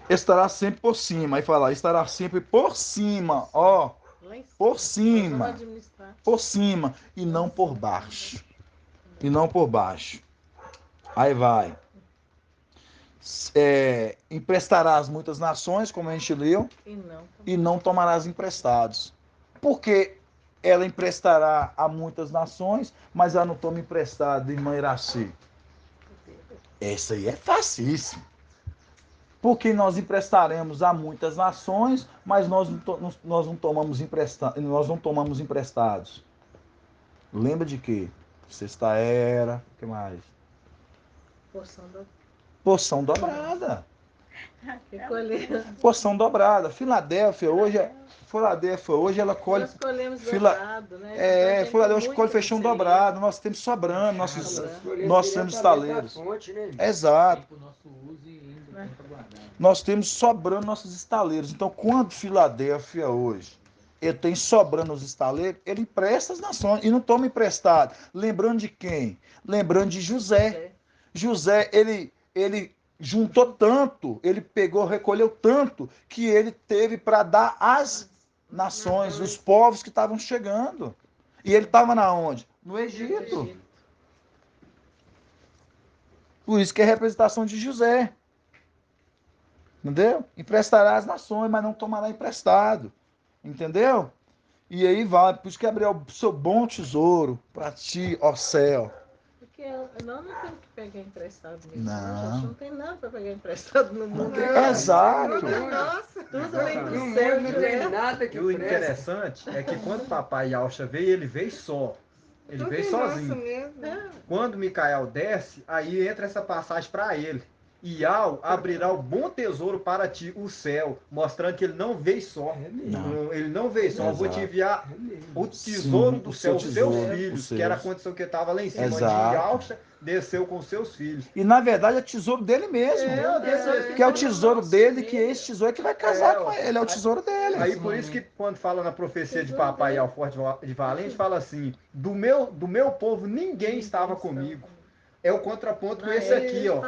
Estará sempre por cima. Aí fala, estará sempre por cima, ó. Lá em cima. Por Nós cima. vamos administrar. Por cima e não por baixo. E não por baixo. Aí vai. Emprestarás muitas nações, como a gente leu, e não tomarás emprestados. Porque ela emprestará a muitas nações, mas ela não toma emprestado, irmã Iraci. Essa aí é facíssimo. Porque nós emprestaremos a muitas nações, mas nós não tomamos emprestados. Lembra de quê? Sexta era, o que mais? Porção dobrada. Porção dobrada. Filadélfia hoje ela colhe. Nós colhemos dobrado, né? Filadélfia hoje colhe feijão dobrado. Nós temos sobrando, nós temos estaleiros. Exato. Nós temos sobrando nossos estaleiros. Então, quando Filadélfia hoje ele tem sobrando os estaleiros, ele empresta as nações e não toma emprestado. Lembrando de quem? Lembrando de José. José, ele juntou tanto, ele recolheu tanto, que ele teve para dar às nações, os povos que estavam chegando. E ele estava na onde? No Egito. Por isso que é a representação de José. Entendeu? Emprestará às nações, mas não tomará emprestado. Entendeu? E aí vai, por isso que abriu o seu bom tesouro para ti, ó céu. Porque nós não temos que pegar emprestado mesmo. Não. A gente não tem nada para pegar emprestado no mundo. Exato. Tudo vem No do mundo céu. não tem nada que E o presta. interessante é que quando o papai Yalcha veio, ele veio só. Ele veio sozinho. Quando Micael desce, aí entra essa passagem para ele. Ial abrirá o bom tesouro para ti, o céu, mostrando que ele não veio só. Não. Ele não veio só. Eu vou te Exato. enviar o tesouro Sim, do o céu, seu os seus tesouro, filhos, os que era a seus. condição que estava lá em cima. Exato. Onde Yalcha desceu com seus filhos. E na verdade é tesouro dele mesmo. Que é o tesouro dele, que esse tesouro é que vai casar com ele. É o tesouro dele. Aí por isso que quando fala na profecia de papai Ial Forte de Valente, fala assim, do meu povo ninguém estava comigo. É o contraponto com esse aqui, ó.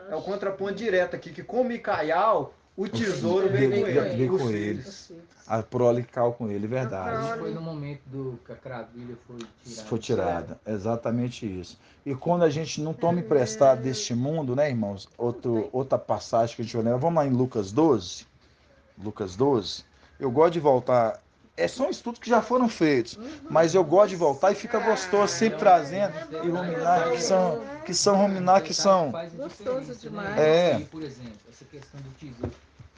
É o contraponto direto aqui, que com Micael, o tesouro veio com ele. Veio os com filhos. ele. A prole cal com ele, verdade. Isso foi no momento que a cravilha foi tirada. Foi tirada, exatamente isso. E quando a gente não toma emprestado deste mundo, né, irmãos? Outra passagem que a gente vai lembrar. Vamos lá em Lucas 12. Lucas 12. Eu gosto de voltar. São estudos que já foram feitos, mas eu gosto de voltar e fica gostoso, sempre trazendo e ruminar, que são ruminar, que são. Gostoso demais. É. E, por exemplo, essa questão do tesouro.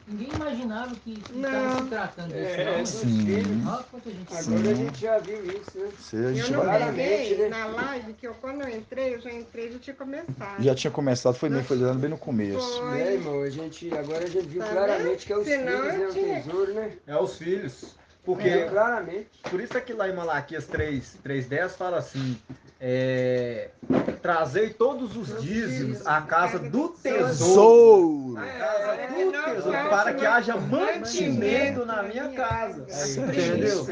Ninguém imaginava que estava se tratando disso. Sim. Olha quanta gente Agora a gente já viu isso, né? A gente Eu não vai- Claramente, peguei né? na live, que quando eu entrei, já tinha começado. Já tinha começado, foi dando bem no começo. Foi. Né, irmão? Agora a gente viu Tá claramente que é os vendo? filhos, né? O Senão tesouro, né? É os filhos. Porque, Claramente. por isso é que lá em Malaquias 3:10 fala assim, trazei todos os dízimos à casa do tesouro. Tesouro. À casa do tesouro, para que haja mantimento na minha casa. Entendeu?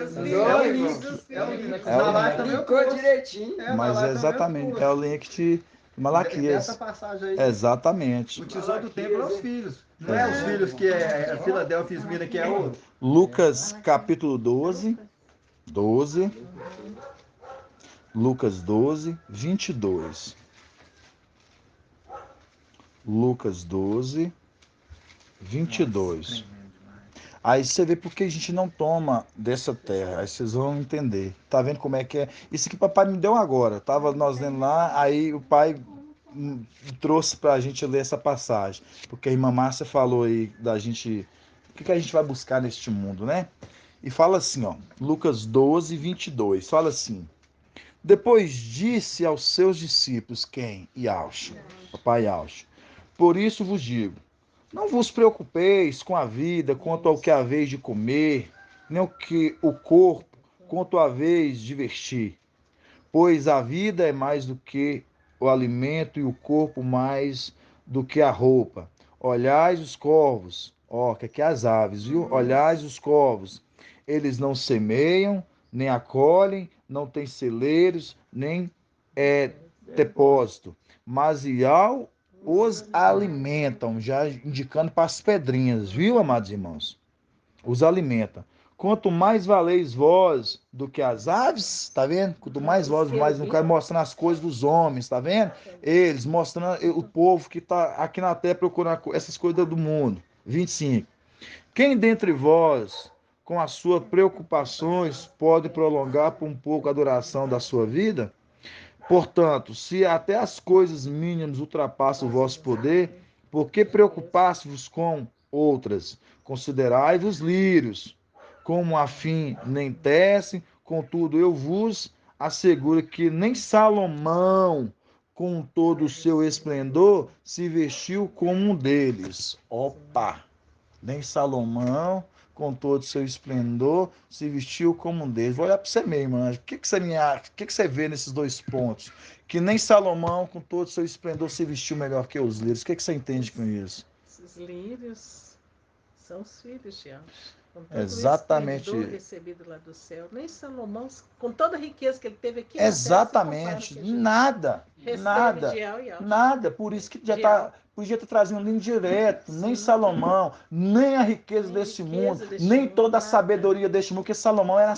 É o link. É o link. Na live também eu Ficou trouxe. direitinho. Na Mas live é também eu exatamente, trouxe. é o link de Malaquias. Dessa passagem aí. Exatamente. O tesouro do templo é os filhos. Não é os filhos que é Filadélfia e Esmina que é ouro. Lucas capítulo 12. Lucas 12, 22. Lucas 12, 22. Nossa, tremendo demais. Aí você vê porque a gente não toma dessa terra. Aí vocês vão entender. Tá vendo como é que é? Isso que papai me deu agora. Tava nós lendo lá, aí o pai trouxe pra gente ler essa passagem. Porque a irmã Márcia falou aí da gente. O que a gente vai buscar neste mundo, né? E fala assim, ó. Lucas 12, 22. Fala assim. Depois disse aos seus discípulos, quem? Yaush, papai Yaush. Por isso vos digo, não vos preocupeis com a vida quanto ao que haveis de comer, nem o que o corpo quanto haveis de vestir. Pois a vida é mais do que o alimento e o corpo mais do que a roupa. Olhais os corvos, ó, que aqui é as aves, viu? Olhais os corvos, eles não semeiam, nem acolhem, não têm celeiros, nem depósito, mas Iau os alimentam, já indicando para as pedrinhas, viu, amados irmãos? Os alimenta. Quanto mais valeis vós do que as aves, tá vendo? Quanto mais vós, mais não quero mostrando as coisas dos homens, tá vendo? Eles mostrando o povo que tá aqui na terra procurando essas coisas do mundo. 25. Quem dentre vós, com as suas preocupações, pode prolongar por um pouco a duração da sua vida? Portanto, se até as coisas mínimas ultrapassam o vosso poder, por que preocupar-vos com outras? Considerai-vos lírios, como afim nem tecem, contudo eu vos asseguro que nem Salomão, com todo o seu esplendor, se vestiu como um deles. Opa! Nem Salomão, com todo o seu esplendor, se vestiu como um deles. Vou olhar para você mesmo, Anjo. O que você me acha? O que você vê nesses dois pontos? Que nem Salomão, com todo o seu esplendor, se vestiu melhor que os lírios. O que você entende com isso? Esses lírios são os filhos de Deus. Com todo Exatamente. o esplendor recebido lá do céu. Nem Salomão, com toda a riqueza que ele teve aqui, Exatamente. Nada. Nada. De Nada. Por isso que já tá. Podia ter trazido um link direto, nem Salomão, nem a riqueza desse mundo, nem toda a sabedoria deste mundo, porque Salomão era a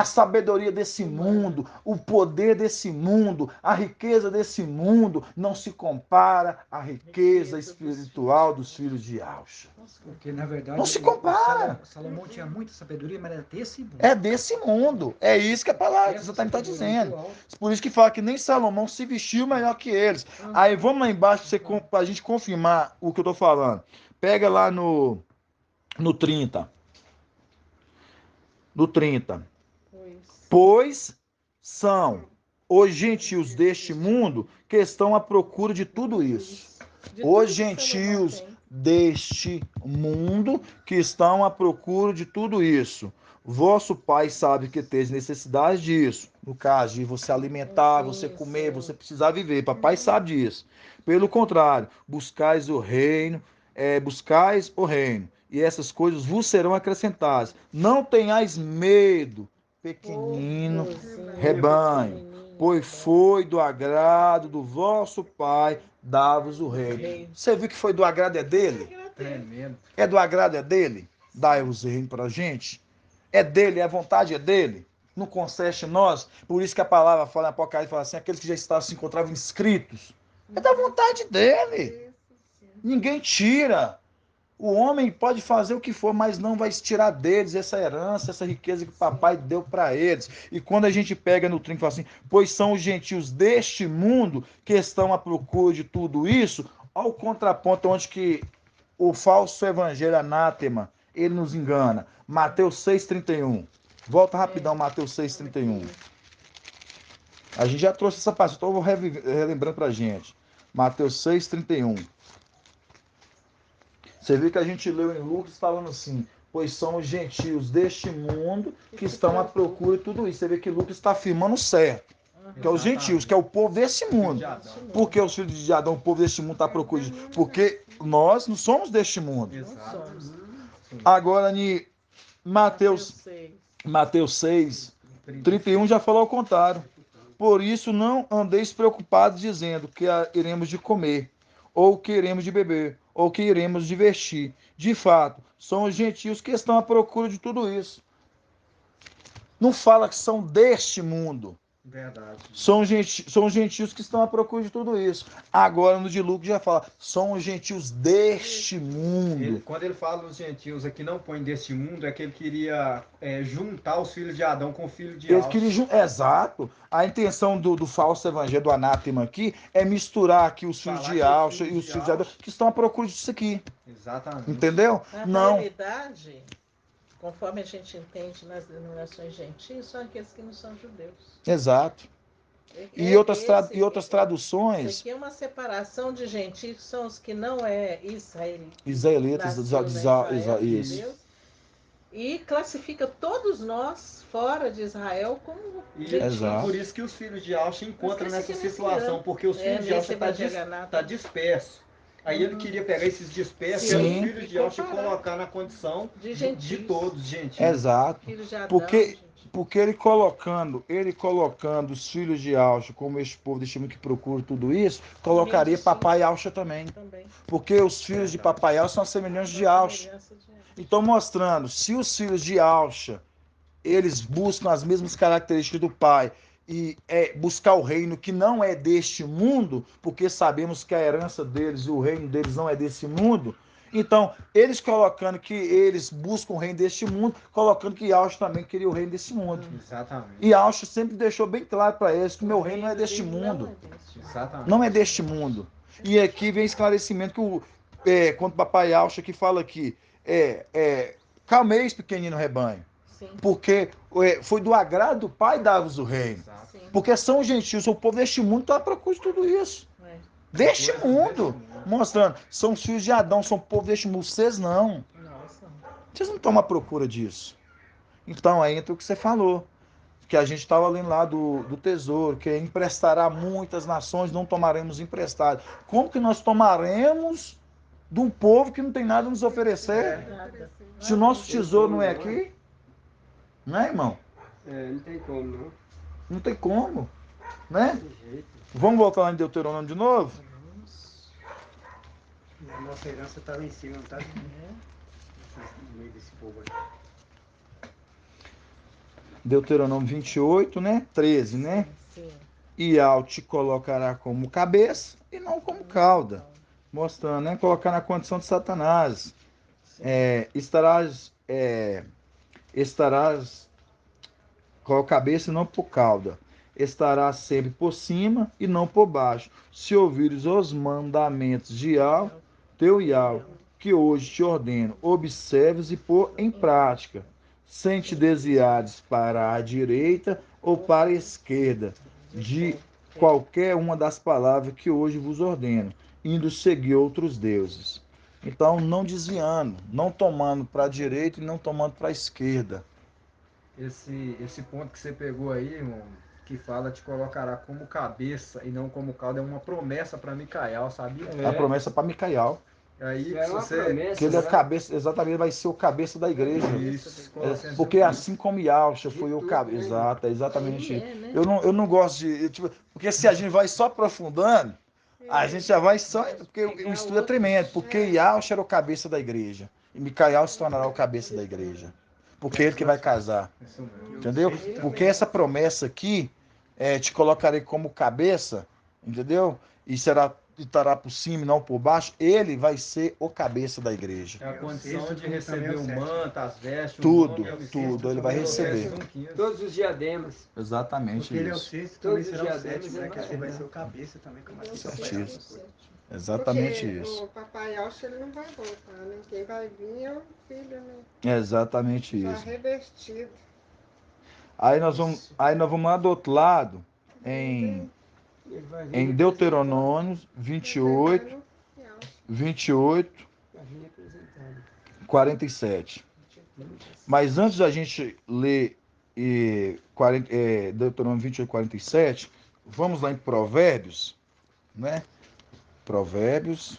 sabedoria desse mundo, o poder desse mundo, a riqueza desse mundo não se compara à riqueza espiritual dos filhos de Yaush. Porque, na verdade, Não se compara. Salomão tinha muita sabedoria, mas era desse mundo. É desse mundo. É isso que a palavra que você está dizendo. Por isso que fala que nem Salomão se vestiu melhor que eles. Aí vamos lá embaixo para a gente confirmar o que eu estou falando. Pega lá no 30. No 30. Pois são os gentios deste mundo que estão à procura de tudo isso. Os gentios deste mundo que estão à procura de tudo isso. Vosso Pai sabe que tens necessidade disso. No caso de você alimentar, você comer, você precisar viver. Papai sabe disso. Pelo contrário, buscais o reino, e essas coisas vos serão acrescentadas. Não tenhais medo, pequenino rebanho, pois foi do agrado do vosso Pai dar-vos o reino. Você viu que foi do agrado é dele? Tremendo. É do agrado é dele? Dai-vos o reino para a gente? É dele, a vontade é dele? Não concede nós? Por isso que a palavra fala em Apocalipse, fala assim, aqueles que já estavam se encontravam inscritos. É da vontade dele. Ninguém tira. O homem pode fazer o que for, mas não vai tirar deles essa herança, essa riqueza que o papai deu para eles. E quando a gente pega no trinco e fala assim, pois são os gentios deste mundo que estão à procura de tudo isso, ao contraponto onde que o falso evangelho anátema, ele nos engana. Mateus 6,31. Volta rapidão, Mateus 6,31. A gente já trouxe essa parte, então eu vou relembrando para a gente. Mateus 6,31. Você viu que a gente leu em Lucas falando assim, pois são os gentios deste mundo que estão à procura de tudo isso. Você vê que Lucas está afirmando certo, que é os gentios, que é o povo desse mundo. Por que os filhos de Adão, o povo deste mundo está à procura disso? Porque nós não somos deste mundo. Agora, em Mateus 6, 31 já falou ao contrário. Por isso não andeis preocupados dizendo que iremos de comer, ou que iremos de beber, ou que iremos de vestir. De fato, são os gentios que estão à procura de tudo isso. Não fala que são deste mundo. Verdade. São os gentios que estão à procura de tudo isso. Agora, no de Lucas já fala, são os gentios deste mundo. Quando ele fala os gentios aqui não põe deste mundo, é que ele queria juntar os filhos de Adão com o filho de Ele Alce. queria, exato. A intenção do falso evangelho, do anátema aqui, é misturar aqui os filhos Falar de que Alcha e os filhos de Adão, que estão à procura disso aqui. Exatamente. Entendeu? Na Não. realidade, conforme a gente entende nas denominações gentis, são aqueles que não são judeus. Exato. E outras traduções. Isso aqui é uma separação de gentis, que são os que não Israelitas, nasceu, né, Israel, isso. judeus, e classifica todos nós fora de Israel como Exato. Por isso que os filhos de Alche encontram Mas nessa esse aqui é situação, messiânico. porque os filhos de Alche nesse tá disperso. Aí ele queria pegar esses dispersos, Sim. que eram os filhos de Alche, e comparar. colocar na condição De de gentios. todos, gentios. Exato. Filhos de Adão, Porque, gente. porque ele colocando os filhos de Alcha como este povo deste mundo que procura tudo isso, colocaria Sim. papai Alcha também. Também. Porque os filhos de papai Alcha são semelhantes de Alcha. Semelhança de Adão. Então, mostrando, se os filhos de Alcha, eles buscam as mesmas características do pai e buscar o reino que não é deste mundo, porque sabemos que a herança deles e o reino deles não é desse mundo, então, eles colocando que eles buscam o reino deste mundo, colocando que Alcha também queria o reino desse mundo. Exatamente. E Alcha sempre deixou bem claro para eles que o meu reino não é deste mundo. Exatamente. Não é deste mundo. E aqui vem esclarecimento que quando o papai Alcha que fala aqui, calmeis, pequenino rebanho. Sim. Porque foi do agrado do Pai dar-vos o reino. Exato. Sim. Porque são gentios, o povo deste mundo está à procura de tudo isso. É. Deste mundo. Mostrando, são os filhos de Adão, são o povo deste mundo. Vocês não. Nossa. Vocês não estão à procura disso. Então aí entra o que você falou. Que a gente estava lendo lá do tesouro, que emprestará muitas nações, não tomaremos emprestado. Como que nós tomaremos de um povo que não tem nada a nos oferecer? Nada. Se o nosso tesouro não é aqui, não é, irmão? Não tem como, não. Não tem como, né? De jeito. Vamos voltar lá em Deuteronômio de novo? A nossa herança está lá em cima, não está no meio desse povo aqui. Deuteronômio 28, né? 13, né? Sim. E Al te colocará como cabeça e não como cauda. Mostrando, né? Colocar na condição de Satanás. Estarás com a cabeça e não por cauda. Estarás sempre por cima e não por baixo. Se ouvires os mandamentos de Al, teu Yahweh, que hoje te ordeno, observes e pôr em prática, sem te desviares para a direita ou para a esquerda, de qualquer uma das palavras que hoje vos ordeno, indo seguir outros deuses. Então, não desviando, não tomando para a direita e não tomando para a esquerda. Esse ponto que você pegou aí, irmão, que fala te colocará como cabeça e não como cauda, é uma promessa para Micael, sabia? A promessa para Micael. Aí, É se uma você... promessa, Que ele é né? cabeça, exatamente, vai ser o cabeça da igreja. Isso, Porque assim como Yalcha foi o tudo, cabeça. né? Exato, é exatamente Ele isso. né? Eu não gosto de. Tipo, porque se a gente vai só aprofundando, a gente já vai só. Porque o estudo é tremendo. Porque Yalcha era o cabeça da igreja. E Micael se tornará o cabeça da igreja. Porque é ele que vai casar. Isso mesmo. Entendeu? Porque essa promessa aqui te colocarei como cabeça, entendeu? E estará por cima e não por baixo. Ele vai ser o cabeça da igreja. É a condição de receber o manto, as vestes, Tudo, o nome, tudo, ele vai receber. Todos os diademas. Exatamente Porque ele é o isso. sexto, Todos também os será o diademas sétimo, né? ele Que vai assim vai pegar. ser o cabeça também, como assim Certíssimo. Exatamente Porque isso. o papai Alcha ele não vai voltar, né? Quem vai vir é o filho, né? Exatamente Já isso. revestido. Aí nós vamos lá do outro lado, em Ele vai vir em Deuteronômio 28, 28, Vai vir representado. 47. Mas antes da gente ler Deuteronômio 28, 47, vamos lá em Provérbios, né? Provérbios.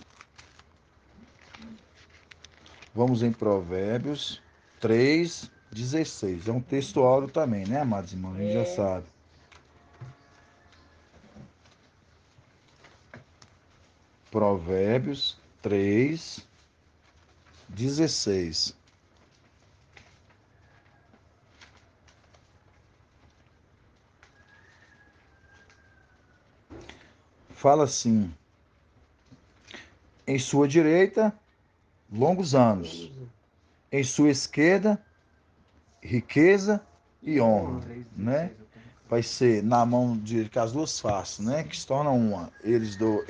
Vamos em Provérbios 3, 16. É um texto áureo também, né, amados irmãos? A gente já sabe. Provérbios 3, 16. fala assim: em sua direita, longos anos. Em sua esquerda, riqueza e honra, né? Vai ser na mão de que as duas faces, né? Que se tornam uma. Eles do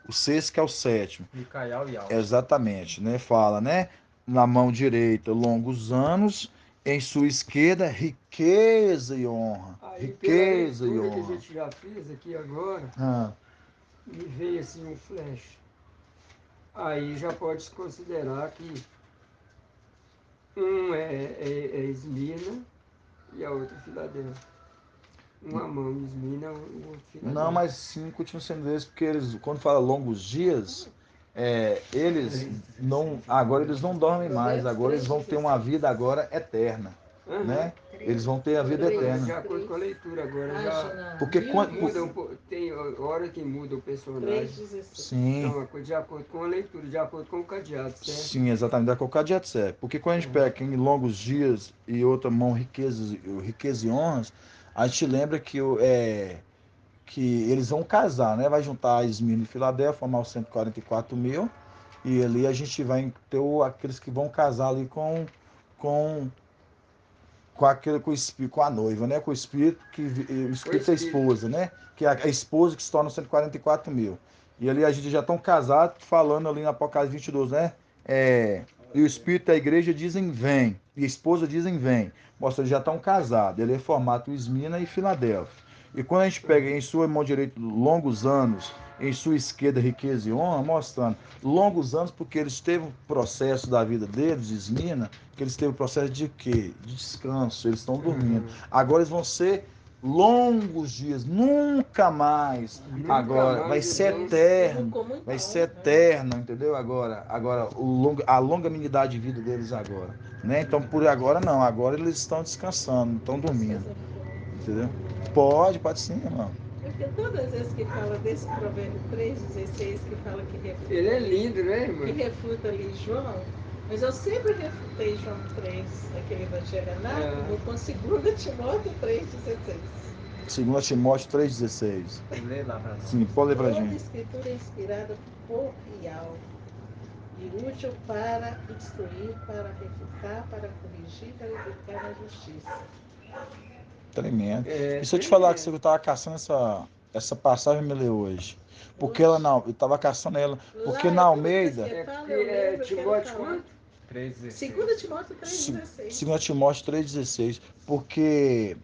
o sexto que é o sétimo. Micael e Alves. Exatamente, né? Fala, né? Na mão direita, longos anos. Em sua esquerda, riqueza e honra. Aí, Riqueza e pela leitura que a honra. gente já fez aqui agora, Ah, me veio assim um flash. Aí já pode se considerar que um é Esmina e a outra Filadélfia. Uma mão Esmina, o outro Filadélfia. não, mas sim, continua sendo esse, porque eles, quando fala longos dias, eles não, agora eles não dormem mais, agora eles vão ter uma vida agora eterna, né? Eles vão ter a vida De eterna. acordo com a leitura agora, já Porque quando, muda tem hora que muda o personagem. 3,16. sim, Então, de acordo com a leitura, de acordo com o cadeado, certo? sim, exatamente, da qualquer dia certo. Porque quando a gente pega em longos dias e outra mão riqueza e honras, a gente lembra que eles vão casar, né? Vai juntar a Esmirna e Filadélfia, formar os 144 mil, e ali a gente vai ter aqueles que vão casar ali com, com o espírito, com a noiva, né? Com o espírito, o espírito é a esposa, né? Que é a esposa que se torna 144 mil. E ali a gente já estão casados, falando ali no Apocalipse 22, né? E o espírito da igreja dizem vem, e a esposa dizem vem. Mostra que já estão casados. Ele é formato Esmina e Filadélfia. E quando a gente pega em sua mão direita longos anos, em sua esquerda riqueza e honra, mostrando longos anos, porque eles teve um processo da vida deles, Esmina, que eles teve um processo de quê? De descanso, eles estão dormindo. Agora eles vão ser longos dias, nunca mais. Nunca Agora mais vai eles ser vão- eterno, vai ser eterno, entendeu? Agora a longanimidade de vida deles agora, né? Então por agora não, agora eles estão descansando, estão dormindo, entendeu? Pode sim, irmão. Porque todas as vezes que fala desse provérbio 3,16, que fala que refuta, Ele é lindo, né, irmã? que refuta ali João, mas eu sempre refutei João 3, aquele evangelho análogo, com 2 Timóteo 3,16. 2 Timóteo 3,16. Lê lá pra nós. Sim, pode ler pra Toda gente. escritura é inspirada por real e útil para instruir, para refutar, para corrigir, para educar na justiça. Tremendo. É, E se eu te falar que tremendo. você estava caçando essa passagem me leu hoje? Porque ela não, eu estava caçando ela. Porque na Almeida, Timóteo quanto? 2 Timóteo 3,16. 2 Timóteo 3,16. Porque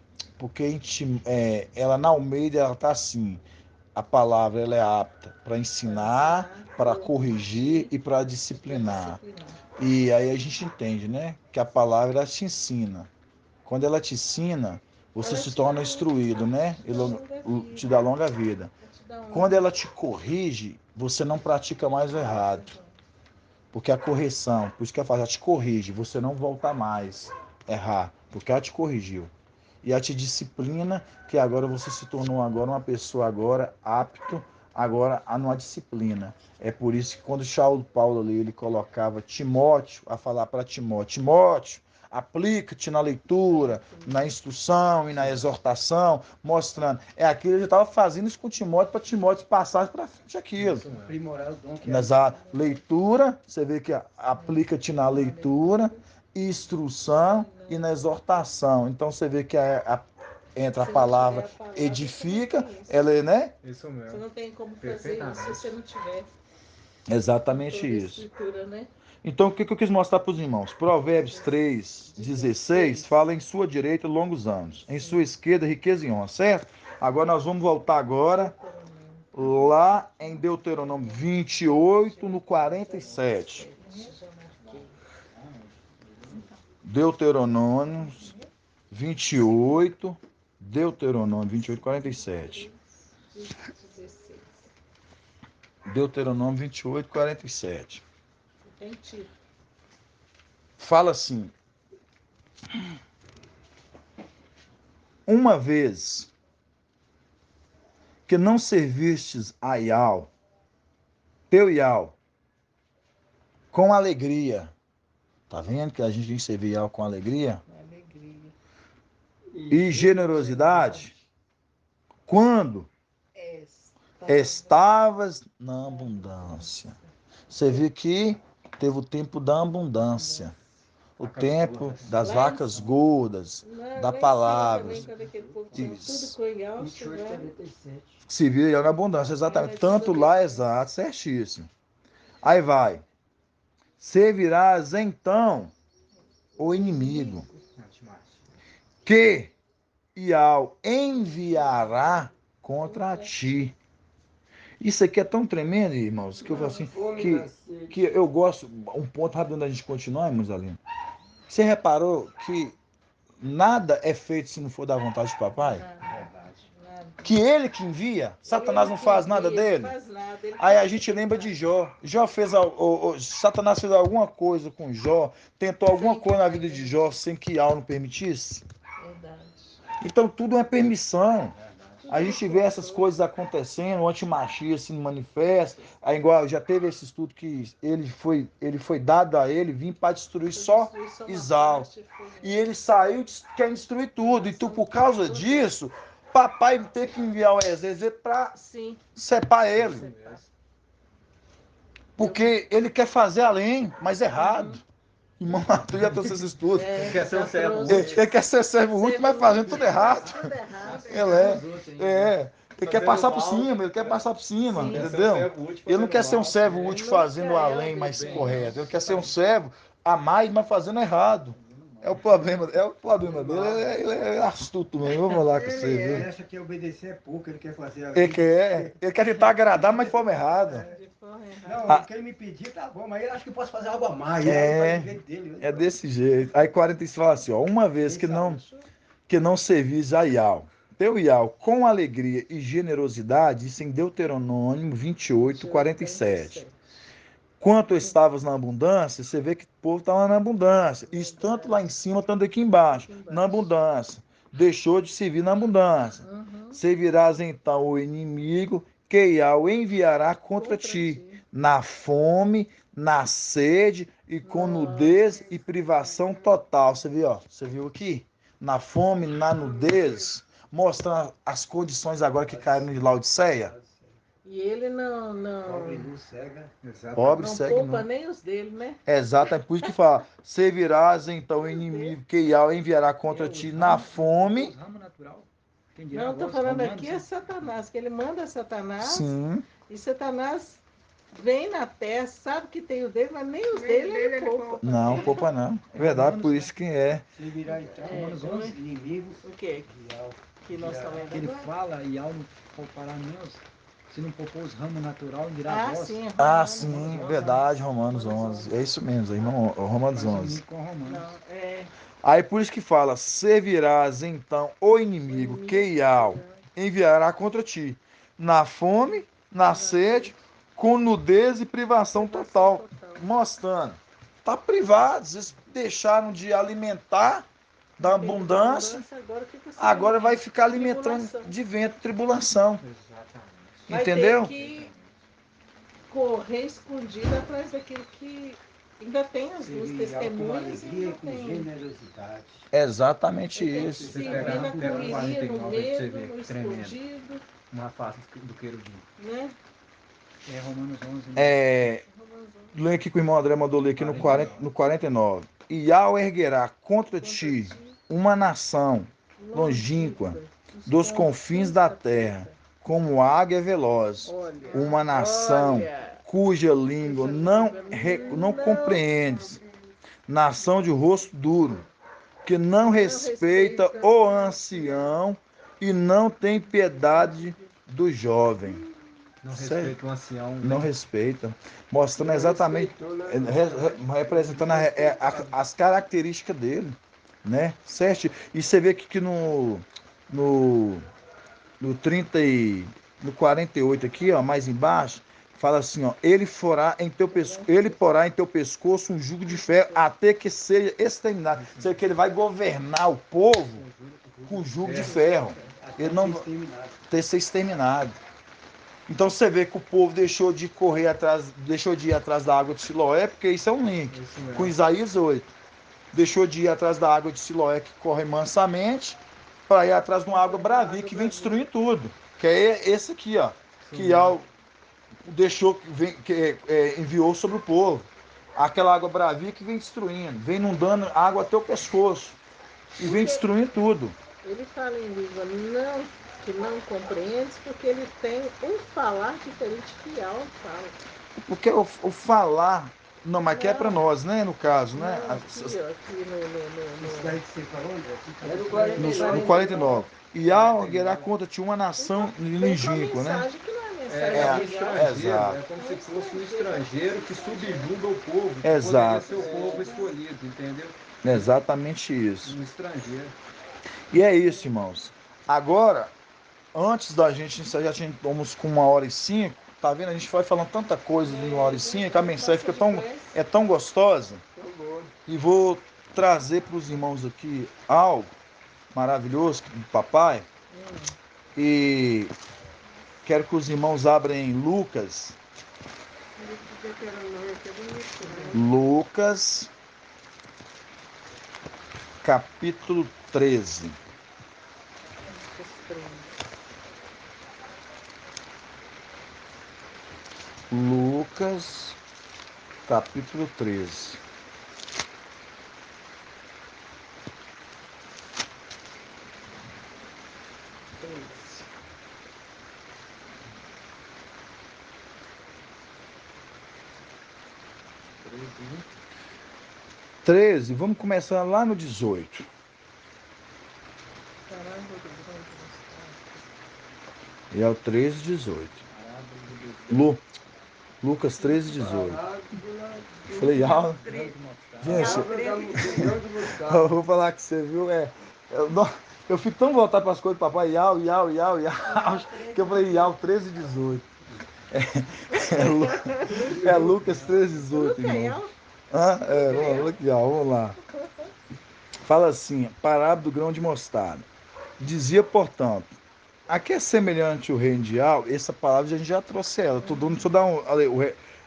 ela na Almeida ela tá assim. A palavra ela é apta para ensinar, para corrigir e para disciplinar. E aí a gente entende, né? Que a palavra ela te ensina. Quando ela te ensina, você Ela se te torna dá instruído, né? longa Te dá longa vida. vida. Quando ela te corrige, você não pratica mais o errado. Porque a correção, por isso que ela te corrige, você não volta mais a errar, porque ela te corrigiu. E ela te disciplina, que agora você se tornou agora uma pessoa agora apto agora a numa disciplina. É por isso que quando Paulo ali, ele colocava Timóteo a falar para Timóteo, Timóteo, aplica-te na leitura, na instrução e na exortação, mostrando. É aquilo que ele estava fazendo isso com Timóteo, para Timóteo passar para frente aquilo. Aprimorar o dom que Mas a leitura, você vê que aplica-te na leitura, instrução e na exortação. Então você vê que entra a palavra edifica, ela é, né? Isso mesmo. Você não tem como fazer isso se você não tiver Exatamente toda a isso. escritura, né? Então, o que eu quis mostrar para os irmãos? Provérbios 3,16 fala em sua direita longos anos, em sua esquerda riqueza e honra, certo? Agora nós vamos voltar agora lá em Deuteronômio 28, no 47. Deuteronômio 28, Deuteronômio 28, 47. Deuteronômio 28, 47. Entendi. Fala assim: uma vez que não servistes a Ial, teu Ial, com alegria. Tá vendo que a gente tem que servir Ial com alegria? Alegria. E generosidade? Quando estavas na abundância. Você viu que teve o tempo da abundância. O tempo das vacas gordas, da palavra. Isso. 28:47. Se viu na abundância, exatamente. Tanto lá, exato, certíssimo. Aí vai. Servirás então o inimigo, que Iau enviará contra ti. Isso aqui é tão tremendo, irmãos, que eu falo assim, que eu gosto, um ponto rápido da gente continuar, irmãos Alina. Você reparou que nada é feito se não for da vontade de papai? Que ele que envia, Satanás não faz nada dele. Aí a gente lembra de Jó. Jó fez, Satanás fez alguma coisa com Jó, tentou alguma coisa na vida de Jó sem que Iau não permitisse. Então tudo é permissão. A gente vê essas coisas acontecendo, o antimachia se manifesta. Aí, igual já teve esse estudo que ele foi dado a ele, vir para destruir só Isau. E ele saiu querendo destruir tudo. E tu, por causa disso, papai teve que enviar o exército para separar ele. Porque ele quer fazer além, mas errado. Irmão, tu já trouxe esse estudo. Ele quer ser um servo Ele útil. quer ser servo útil, mas fazendo tudo errado. Ele quer passar por cima, entendeu? Ele não quer ser um servo útil fazendo além, mas correto. Ele quer ser um servo a mais, mas fazendo errado. É o problema dele. Ele é astuto mesmo. Vamos lá com você, Ele viu? acha que obedecer é pouco, ele quer fazer a Ele quer tentar agradar, mas de forma errada. Não, o que ele me pedir tá bom, mas ele acha que eu posso fazer algo a mais. É. Aí vai do jeito dele. É desse jeito. Aí 45 fala assim, ó, uma vez que não servis a Iau, teu Iau, com alegria e generosidade, isso em Deuteronômio 28, 47. Quanto estavas na abundância, você vê que o povo estava na abundância. Isso tanto lá em cima, tanto aqui embaixo. Na abundância. Deixou de servir na abundância. Servirás então o inimigo, que Iau enviará contra ti, na fome, na sede e com nudez e privação total. Você viu, ó? Você viu aqui? Na fome, na nudez, mostrando as condições agora que caíram de Laodiceia. E ele não Pobre não cega. Pobre não segue poupa não. nem os dele, né? Exato, é por isso que fala: servirás então o inimigo que Iau enviará contra ti na fome. Ramo natural. Não, estou falando aqui é Satanás, que ele manda Satanás. Sim. E Satanás vem na terra, sabe que tem os dele, mas nem os dele ele poupa. Não, poupa não. É verdade, por isso que é. Se virar então, Romanos 11. inimigos. O quê? Que nós estamos Que ele lendo agora? fala e ao não poupará nem se não poupou os ramos natural, dirá vós. Sim. Sim, verdade, Romanos 11. É isso mesmo, irmão, Romanos 11. Com Romanos. Não, Aí por isso que fala: servirás então o inimigo que Iau enviará contra ti, na fome, na sede, com nudez e privação total. Mostrando, tá privados, eles deixaram de alimentar da abundância, agora vai ficar alimentando de vento, tribulação. Vai Entendeu? ter que correr escondido atrás daquilo que ainda tem as duas testemunhas e alegria ainda e com tem. generosidade. Exatamente Tem que isso. servir na correria, no medo, no escondido, Uma face do querubim. né? É Romanos 11. Lê aqui que o irmão André mandou ler aqui no 49. Iau erguerá contra ti uma nação longínqua dos confins da terra, como águia veloz, uma nação cuja língua não compreendes, nação de rosto duro, que não respeita o ancião e não tem piedade do jovem. Não respeita o ancião. Não respeita. Mostrando exatamente, representando as características dele, né? Certo? E você vê que no 30 e no 48 aqui, ó, mais embaixo, fala assim, ó: ele porá em teu pescoço um jugo de ferro até que seja exterminado. Ou seja, que ele vai governar o povo com jugo de ferro. Ele não vai ser exterminado. Então você vê que o povo deixou de ir atrás da água de Siloé, porque isso é um link com Isaías 8. Deixou de ir atrás da água de Siloé, que corre mansamente, para ir atrás de uma água bravia que vem destruir tudo. Que é esse aqui, ó. que deixou, enviou sobre o povo. Aquela água bravia que vem destruindo, vem inundando água até o pescoço. E vem destruindo tudo. Ele fala em língua que não compreendes, porque ele tem um falar diferente que Yahweh fala. Porque o falar... Não, mas que é para nós, né? No caso, né? Não, aqui no... Isso daí que você falou, André? É no 49. No 49. E Alguerá conta-te uma nação lingínqua, né? Que não é É mensagem um de Yahweh. estrangeiro, Exato. é como se fosse um estrangeiro que subjuga o povo, que Exato. poderia ser o povo escolhido, entendeu? É exatamente isso. Um estrangeiro. E é isso, irmãos. Agora, antes da gente encerrar, já estamos com 1h05, tá vendo? A gente vai falando tanta coisa de 1h05, a mensagem fica tão gostosa. E vou trazer para os irmãos aqui algo maravilhoso do papai. E quero que os irmãos abram em Lucas. Lucas, capítulo 13. Lucas, capítulo 13. Vamos começar lá no 18. E é o 13, 18. Lucas 13, 18. Falei, gente, eu vou falar que você viu, eu fico tão voltado para as coisas do papai, que eu falei, 13, 18. É Lucas 13, 18, irmão. Vamos lá. Fala assim, parábola do grão de mostarda. Dizia, portanto, a que é semelhante o reino de Al? Essa palavra a gente já trouxe ela. Estou dando só dar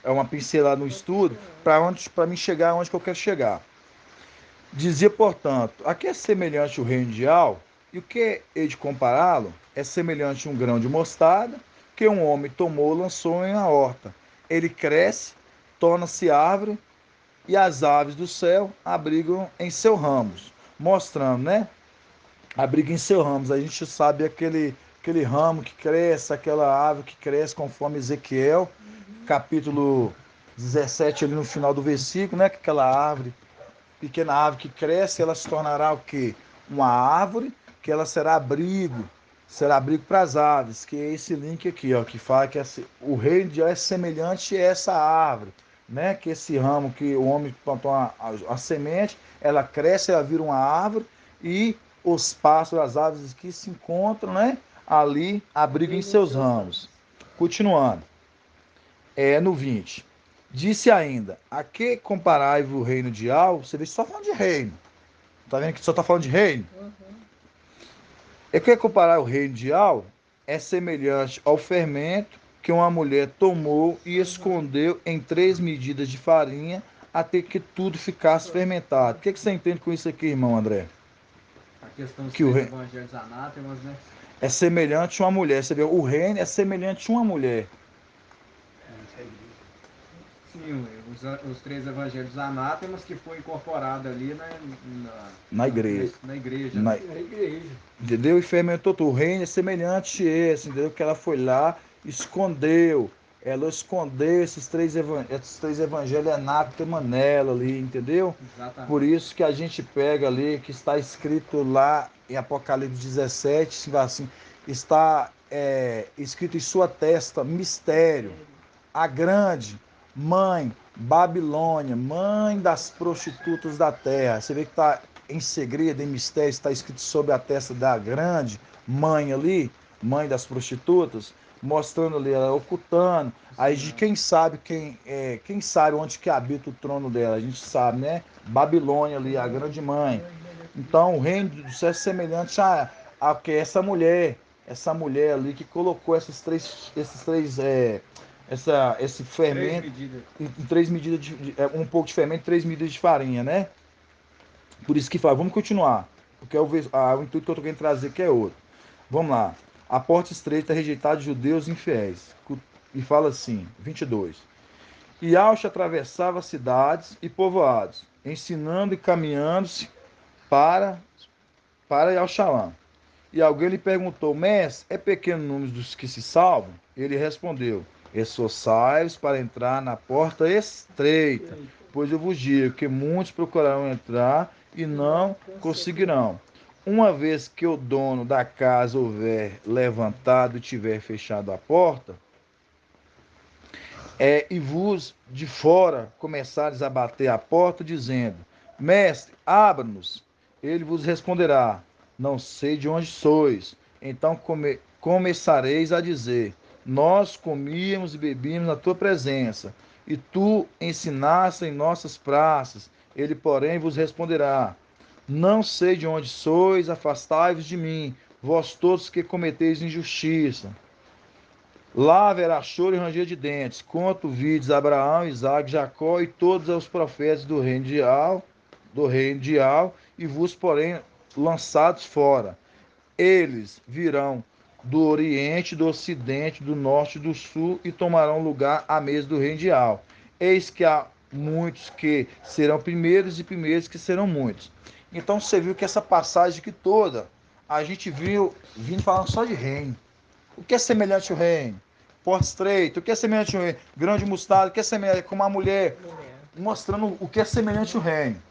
uma pincelada no estudo para mim chegar onde que eu quero chegar. Dizia, portanto, a que é semelhante o reino de Al? E o que é de compará-lo? É semelhante a um grão de mostarda que um homem tomou e lançou em uma horta. Ele cresce, torna-se árvore e as aves do céu abrigam em seus ramos. Mostrando, né? Abriga em seus ramos. A gente sabe aquele ramo que cresce, aquela árvore que cresce, conforme Ezequiel, capítulo 17, ali no final do versículo, né? Que aquela árvore, pequena árvore que cresce, ela se tornará o quê? Uma árvore, que ela será abrigo para as aves, que é esse link aqui, ó, que fala que o reino de Deus é semelhante a essa árvore, né? Que esse ramo que o homem plantou a semente, ela cresce, ela vira uma árvore, e os pássaros, as aves que se encontram, né? Ali abrigam em seus ramos. Continuando. No 20. Disse ainda, a que comparai-vos o reino de Al? Você vê que só falando de reino. Tá vendo que só está falando de reino? É que comparar o reino de Al é semelhante ao fermento que uma mulher tomou e escondeu em 3 medidas de farinha até que tudo ficasse fermentado. O que você entende com isso aqui, irmão André? A questão dos Que o reino evangelhos anátemas, né? é semelhante a uma mulher. Você vê, o reino é semelhante a uma mulher. Sim, os 3 evangelhos anátemas que foi incorporado ali na igreja. Na igreja. Na igreja. Entendeu? E fermentou tudo. O reino é semelhante a esse, entendeu? Que ela foi lá, escondeu. Ela escondeu esses três evangelhos anátemas nela ali, entendeu? Exatamente. Por isso que a gente pega ali, que está escrito lá em Apocalipse 17, assim, está escrito em sua testa, mistério, a grande mãe Babilônia, mãe das prostitutas da terra. Você vê que está em segredo, em mistério, está escrito sobre a testa da grande mãe ali, mãe das prostitutas, mostrando ali, ela ocultando. Aí de quem sabe onde que habita o trono dela, a gente sabe, né? Babilônia ali, a grande mãe. Então o reino do céu é semelhante a que essa mulher ali que colocou esse fermento em 3 medidas um pouco de fermento, 3 medidas de farinha, né? Por isso que fala, vamos continuar, porque o intuito que eu estou querendo trazer que é outro. Vamos lá. a porta estreita rejeitada de judeus infiéis. E fala assim, 22. E Yahshua atravessava cidades e povoados, ensinando e caminhando-se para Yahushalã. E alguém lhe perguntou, mestre, é pequeno o número dos que se salvam? Ele respondeu, esforçai-vos para entrar na porta estreita, pois eu vos digo que muitos procurarão entrar e não conseguirão. Uma vez que o dono da casa houver levantado e tiver fechado a porta, e vos de fora começares a bater a porta, dizendo, mestre, abra-nos. Ele vos responderá, não sei de onde sois. Então começareis a dizer, nós comíamos e bebíamos na tua presença, e tu ensinaste em nossas praças. Ele, porém, vos responderá, não sei de onde sois, afastai-vos de mim, vós todos que cometeis injustiça. Lá haverá choro e ranger de dentes, quanto vides Abraão, Isaque, Jacó e todos os profetas do reino de Al, e vos, porém, lançados fora. Eles virão do oriente, do ocidente, do norte e do sul, e tomarão lugar à mesa do reino de Al. Eis que há muitos que serão primeiros e primeiros que serão muitos. Então você viu que essa passagem aqui toda, a gente vindo falando só de reino. O que é semelhante ao reino? Porta estreita. O que é semelhante ao reino? Grão de mostarda. O que é semelhante? Como a mulher. Mostrando o que é semelhante ao reino.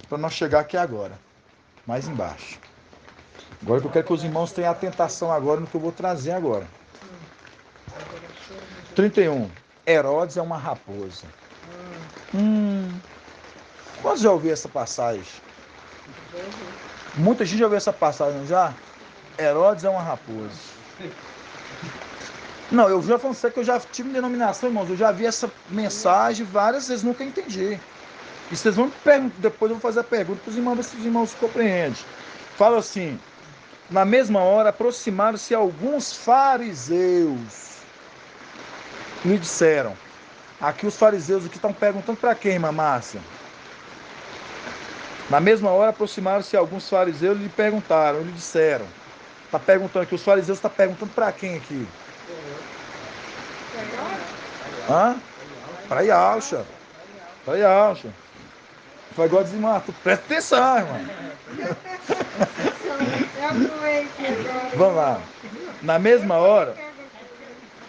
Para nós chegar aqui agora. Mais embaixo. Agora que eu quero que os irmãos tenham atentação agora no que eu vou trazer agora. 31. Herodes é uma raposa. Quantos já ouviram essa passagem? Muita gente já ouviu essa passagem, já? Herodes é uma raposa. Não, eu já falei que eu já tive denominação, irmãos. Eu já vi essa mensagem várias vezes, nunca entendi. E vocês vão me perguntar, depois eu vou fazer a pergunta para os irmãos, ver se os irmãos compreendem. Fala assim, na mesma hora aproximaram-se alguns fariseus. Me disseram. Aqui os fariseus aqui estão perguntando para quem, irmã Márcia? Na mesma hora aproximaram-se alguns fariseus e lhe perguntaram, lhe disseram. Está perguntando aqui, os fariseus estão perguntando para quem aqui? Para Yahusha. Para Yahusha. Foi igual dizer, irmão, tu presta atenção, irmão. Vamos lá. Na mesma hora.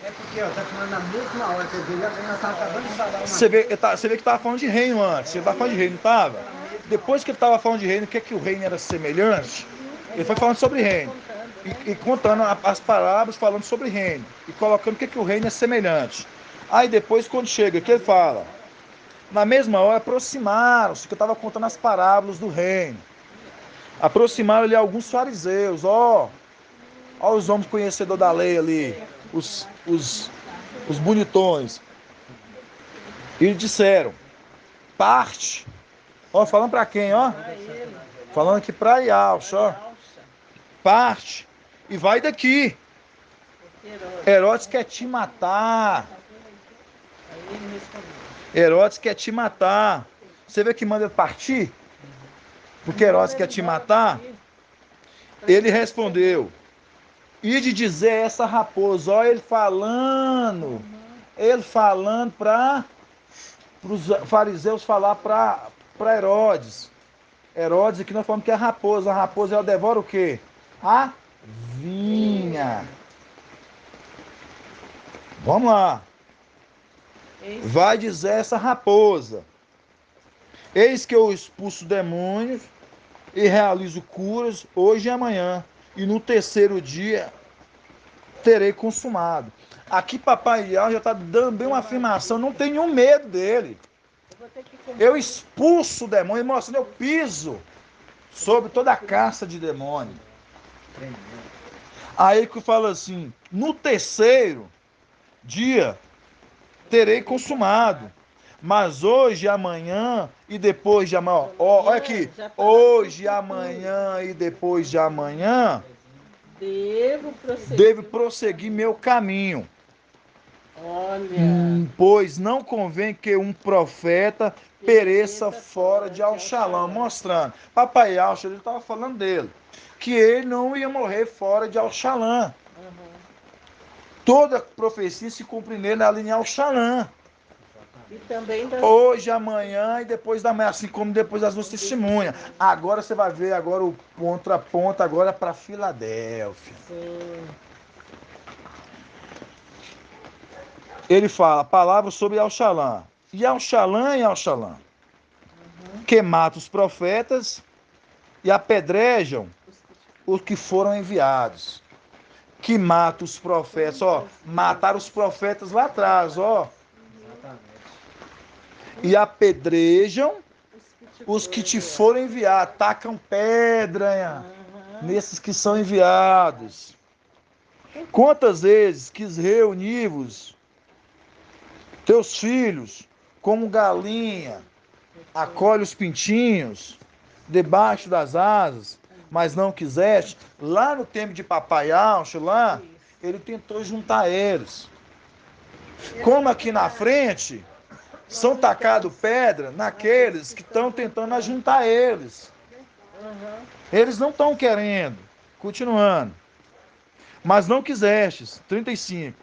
É porque, ó, tá falando na mesma hora que eu vi, nós estávamos acabando de falar uma... Você vê que ele estava falando de reino antes. Ele estava falando de reino, não estava? Depois que ele estava falando de reino, o que é que o reino era semelhante? Ele foi falando sobre reino. E contando as parábolas, falando sobre reino. E colocando o que é que o reino é semelhante. Aí depois, quando chega, o que ele fala? Na mesma hora, aproximaram-se, que eu estava contando as parábolas do reino. Aproximaram-lhe alguns fariseus, ó os homens conhecedores da lei ali, os bonitões. E disseram, parte. Ó, falando para quem, ó? Falando aqui para Yahusha, ó. Parte e vai daqui. Herodes quer te matar. Herodes quer te matar. Você vê que manda ele partir? Porque Herodes quer te matar? Ele respondeu, ide dizer a essa raposa, ó, ele falando para os fariseus falar para Herodes. Herodes, aqui nós falamos que é a raposa ela devora o quê? A vinha. Vamos lá. Vai dizer essa raposa, eis que eu expulso demônios e realizo curas hoje e amanhã, e no terceiro dia terei consumado. Aqui Papai Yahweh já está dando bem uma afirmação, não tem nenhum medo dele. Eu expulso o demônio, mostrando, eu piso sobre toda a caça de demônio. Aí que fala assim, no terceiro dia terei consumado, mas hoje, amanhã e depois de amanhã, olha aqui, hoje, amanhã e depois de amanhã, devo prosseguir meu caminho. Pois não convém que um profeta pereça fora de Al-Shalom, mostrando, Papai Yahusha, ele estava falando dele, que ele não ia morrer fora de Al-Shalom. toda profecia se cumpre nele, alinhar o Xalã. E também das... Hoje, amanhã e depois da manhã, assim como depois das duas testemunhas. Agora você vai ver agora o contraponto agora para Filadélfia. Sim. Ele fala palavras sobre Al-Shalom. E Al-Shalom, que mata os profetas e apedrejam os que foram enviados. Que mata os profetas, ó, mataram os profetas lá atrás, ó. E apedrejam os que te foram enviados, tacam pedra nesses que são enviados. Quantas vezes quis reunir-vos, teus filhos, como galinha, acolhe os pintinhos, debaixo das asas, mas não quiseste. Lá no tempo de Papai Alcho, lá, ele tentou juntar eles. Como aqui na frente, são tacados pedra naqueles que estão tentando ajuntar eles. Eles não estão querendo. Continuando. Mas não quisestes. 35.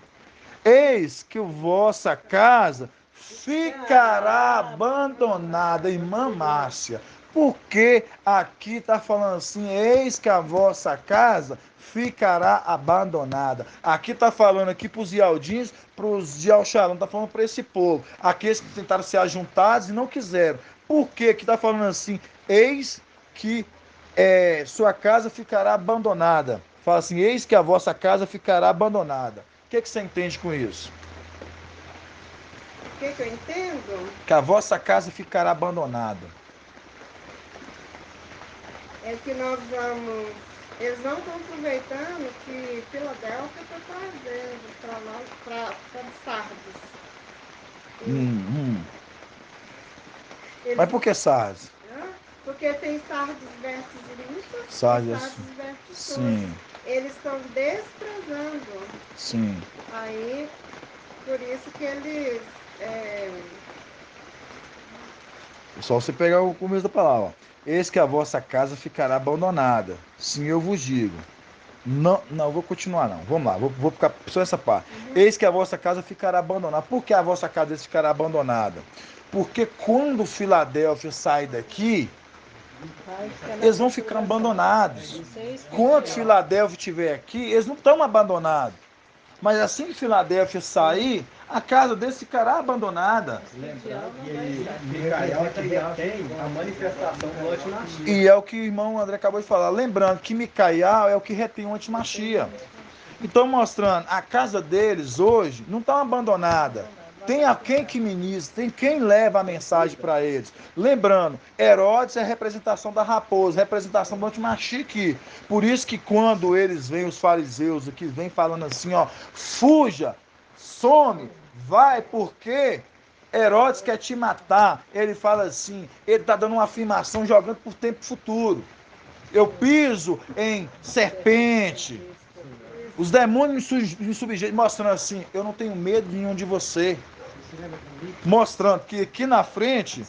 Eis que vossa casa ficará abandonada, irmã Márcia. Porque aqui está falando assim, eis que a vossa casa ficará abandonada. Aqui está falando aqui para os Ialdins, para os de Al-Shalom, está falando para esse povo. Aqueles que tentaram ser ajuntados e não quiseram. Por que está falando assim? Eis que sua casa ficará abandonada. Fala assim, eis que a vossa casa ficará abandonada. O que você entende com isso? O que eu entendo? Que a vossa casa ficará abandonada. É que nós vamos... Eles não estão aproveitando que Filadélfia está trazendo para nós, para Sardes. Mas por que Sardes? Porque tem Sardes versus limpas Sardes, e Sardes versus sim. sujas. Eles estão desprezando. Sim. Aí, por isso que eles... É só você pegar o começo da palavra. Eis que a vossa casa ficará abandonada. Sim, eu vos digo. Não, vou continuar não. Vamos lá, vou ficar só essa parte. Eis que a vossa casa ficará abandonada. Por que a vossa casa ficará abandonada? Porque quando Filadélfia sai daqui, eles vão ficar abandonados. Quando Filadélfia estiver aqui, eles não estão abandonados. Mas assim que Filadélfia sair, a casa deles ficará abandonada. Lembrando que Micael é que retém a manifestação do antimachia. E é o que o irmão André acabou de falar. Lembrando que Micael é o que retém o antimachia. Então, mostrando, a casa deles hoje não está abandonada. Tem quem que ministra, tem quem leva a mensagem para eles. Lembrando, Herodes é a representação da raposa, representação do antimachia aqui. Por isso que quando eles vêm, os fariseus aqui, vêm falando assim, ó, fuja, some, vai, porque Herodes quer te matar. Ele fala assim, ele está dando uma afirmação, jogando por tempo futuro. Eu piso em serpente. Os demônios me subjeitam, mostrando assim, eu não tenho medo nenhum de você. Mostrando que aqui na frente,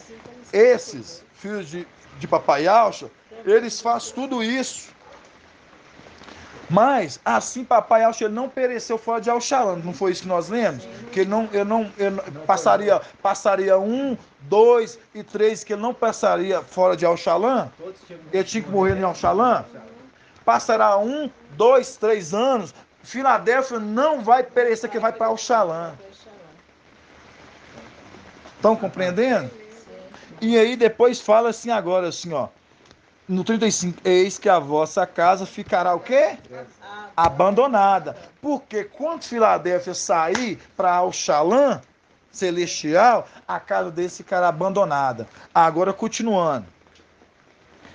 esses filhos de Papai Alcha, eles fazem tudo isso. Mas, assim, Papai Alcha ele não pereceu fora de Al-Shalom. Não foi isso que nós lemos? Que ele passaria 1, 2 e 3, que ele não passaria fora de Al-Shalom. Ele tinha que morrer em Al-Shalom. Passará 1, 2, 3 anos. Filadélfia não vai perecer, que vai para Al-Shalom. Estão compreendendo? E aí depois fala assim agora, assim, ó. No 35, eis que a vossa casa ficará o quê? Abandonada. Porque quando Filadélfia sair para Al-Shalom celestial, a casa deles ficará abandonada. Agora continuando.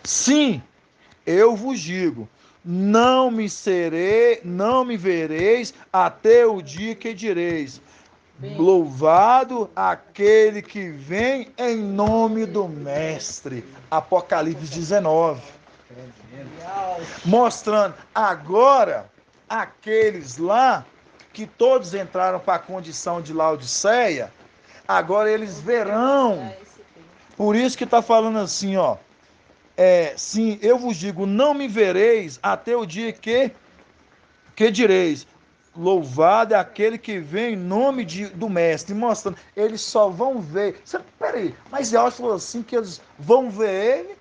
Sim, eu vos digo, não me vereis até o dia que direis, louvado aquele que vem em nome do Mestre. Apocalipse 19. Mostrando agora aqueles lá que todos entraram para a condição de Laodiceia, agora eles verão. Por isso que está falando assim, ó. Sim, eu vos digo, não me vereis até o dia que direis, louvado é aquele que vem em nome do mestre, mostrando, eles só vão ver. Peraí, mas Yauch falou assim que eles vão ver ele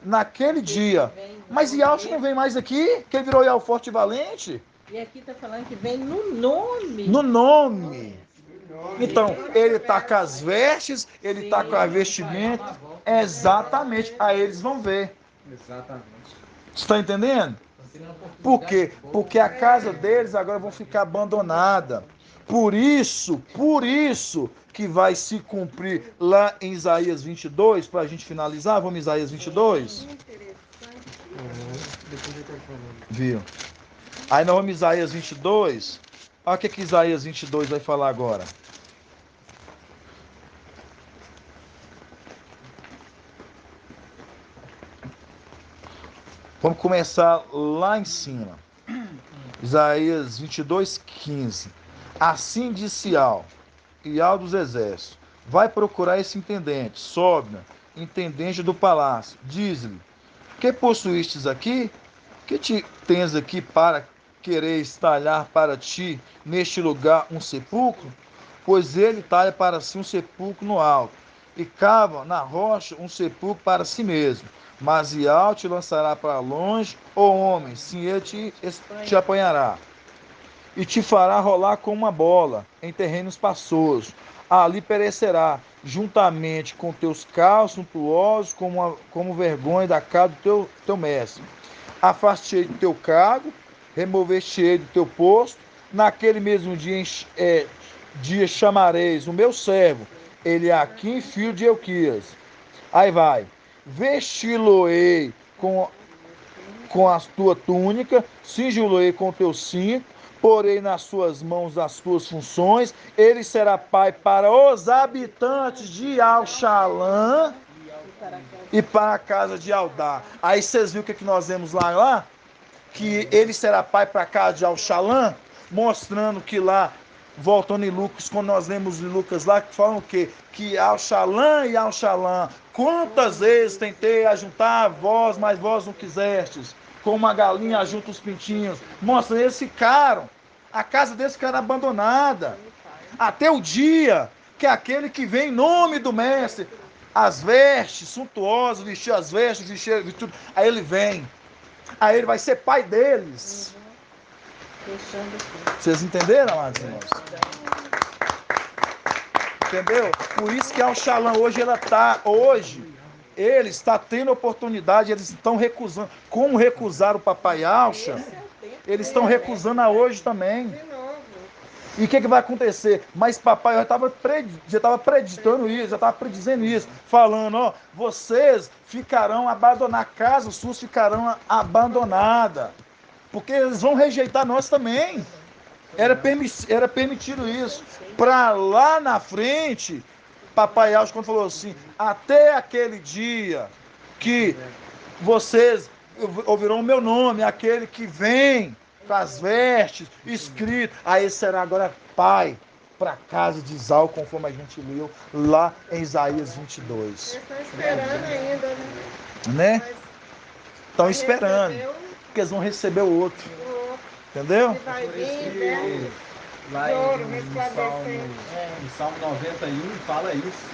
naquele dia. Mas Yauch não vem mais aqui, que ele virou Yau Forte e Valente. E aqui está falando que vem no nome. No nome. Então, ele está com as vestes, ele está com a vestimenta. Exatamente. Aí eles vão ver. Exatamente. Você está entendendo? Por quê? Porque a casa deles agora vai ficar abandonada. Por isso que vai se cumprir lá em Isaías 22, para a gente finalizar, vamos em Isaías 22? Viu? Aí nós vamos em Isaías 22. Olha o que Isaías 22 vai falar agora. Vamos começar lá em cima. Isaías 22, 15. Assim disse Ial dos exércitos, vai procurar esse intendente, Sobna, intendente do palácio. Diz-lhe, que possuístes aqui? Que te tens aqui para querer talhar para ti, neste lugar, um sepulcro? Pois ele talha para si um sepulcro no alto, e cava na rocha um sepulcro para si mesmo. Mas Ial te lançará para longe, ó homem, sim, ele te apanhará, e te fará rolar como uma bola em terrenos passosos. Ali perecerá, juntamente com teus carros suntuosos, como vergonha da casa do teu mestre. Afastei do teu cargo, removeste do teu posto. Naquele mesmo dia chamareis o meu servo, Eliaquim, filho de Elquias. Aí vai. Vesti-lo-ei com a tua túnica, cingi-lo-ei com o teu cinto, porei nas suas mãos as tuas funções, ele será pai para os habitantes de Al-Shalã e para a casa de Aldá. Aí vocês viram o que nós vemos lá? Que ele será pai para a casa de Al-Shalã, mostrando que lá, voltando em Lucas, quando nós lemos em Lucas lá, que falam o quê? Que Al-Shalã e Al-Shalã, quantas vezes tentei ajuntar vós, mas vós não quisestes, como uma galinha ajunta os pintinhos. Mostra, eles ficaram, a casa deles ficaram abandonada, até o dia que aquele que vem em nome do mestre, as vestes suntuosas, vestir as vestes, vestir tudo, aí ele vem, aí ele vai ser pai deles. Vocês entenderam, amados irmãos? Entendeu? Por isso que Al-Shalã ele está tendo oportunidade, eles estão recusando. Como recusaram o papai Alcha, eles estão recusando a hoje também. E o que vai acontecer? Mas papai já estava preditando isso, já estava predizendo isso, falando, ó, vocês ficarão abandonados, casas suas ficarão abandonadas, porque eles vão rejeitar nós também. Era permitido isso. Para lá na frente, papai Alcho, quando falou assim, até aquele dia que vocês ouvirão o meu nome, aquele que vem com as vestes, escrito, aí será agora pai para a casa de Isau, conforme a gente leu lá em Isaías 22. Eles estão esperando ainda, né? Estão esperando, porque eles vão receber o outro. Entendeu? Que vai vir, que lá em Salmo 91 fala isso.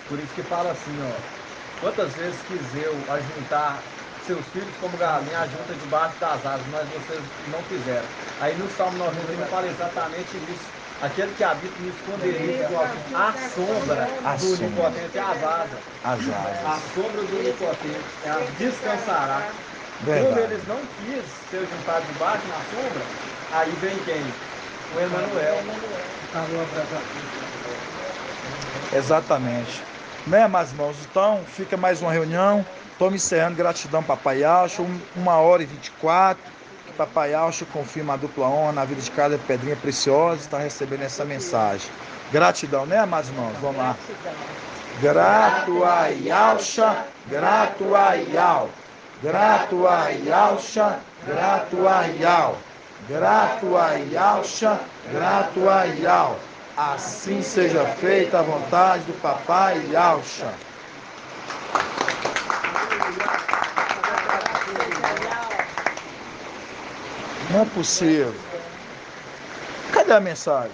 Por isso que fala assim, ó. Quantas vezes quis eu ajuntar seus filhos como galinha ajunta debaixo das asas, mas vocês não quiseram. Aí no Salmo 91 fala exatamente isso. Aquele que habita no esconderijo do Altíssimo, a sombra do Onipotente é as asas. A sombra do Onipotente descansará. Verdade. Quando eles não quis ser juntados debaixo na sombra, aí vem quem? O Emanuel. Exatamente. Né, meus irmãos? Então, fica mais uma reunião. Estou me encerrando. Gratidão, papai Alcho. 1h24. Que papai Alcho confirma a dupla honra na vida de cada pedrinha preciosa. Está recebendo essa mensagem. Gratidão, né, meus irmãos? Vamos lá. Grato a Yalcha, grato a Yal. Grato a Yalcha, grato a Yal. Grato a Yalcha, grato a Yal. Assim seja feita a vontade do papai Yalcha. Não é possível. Cadê a mensagem?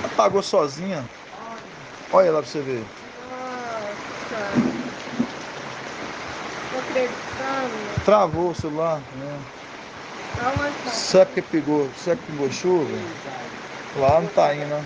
Apagou sozinha. Olha lá pra você ver. Nossa. Tô acreditando. Travou o celular. Aonde tá? Será que pegou chuva? Lá não tá indo, né?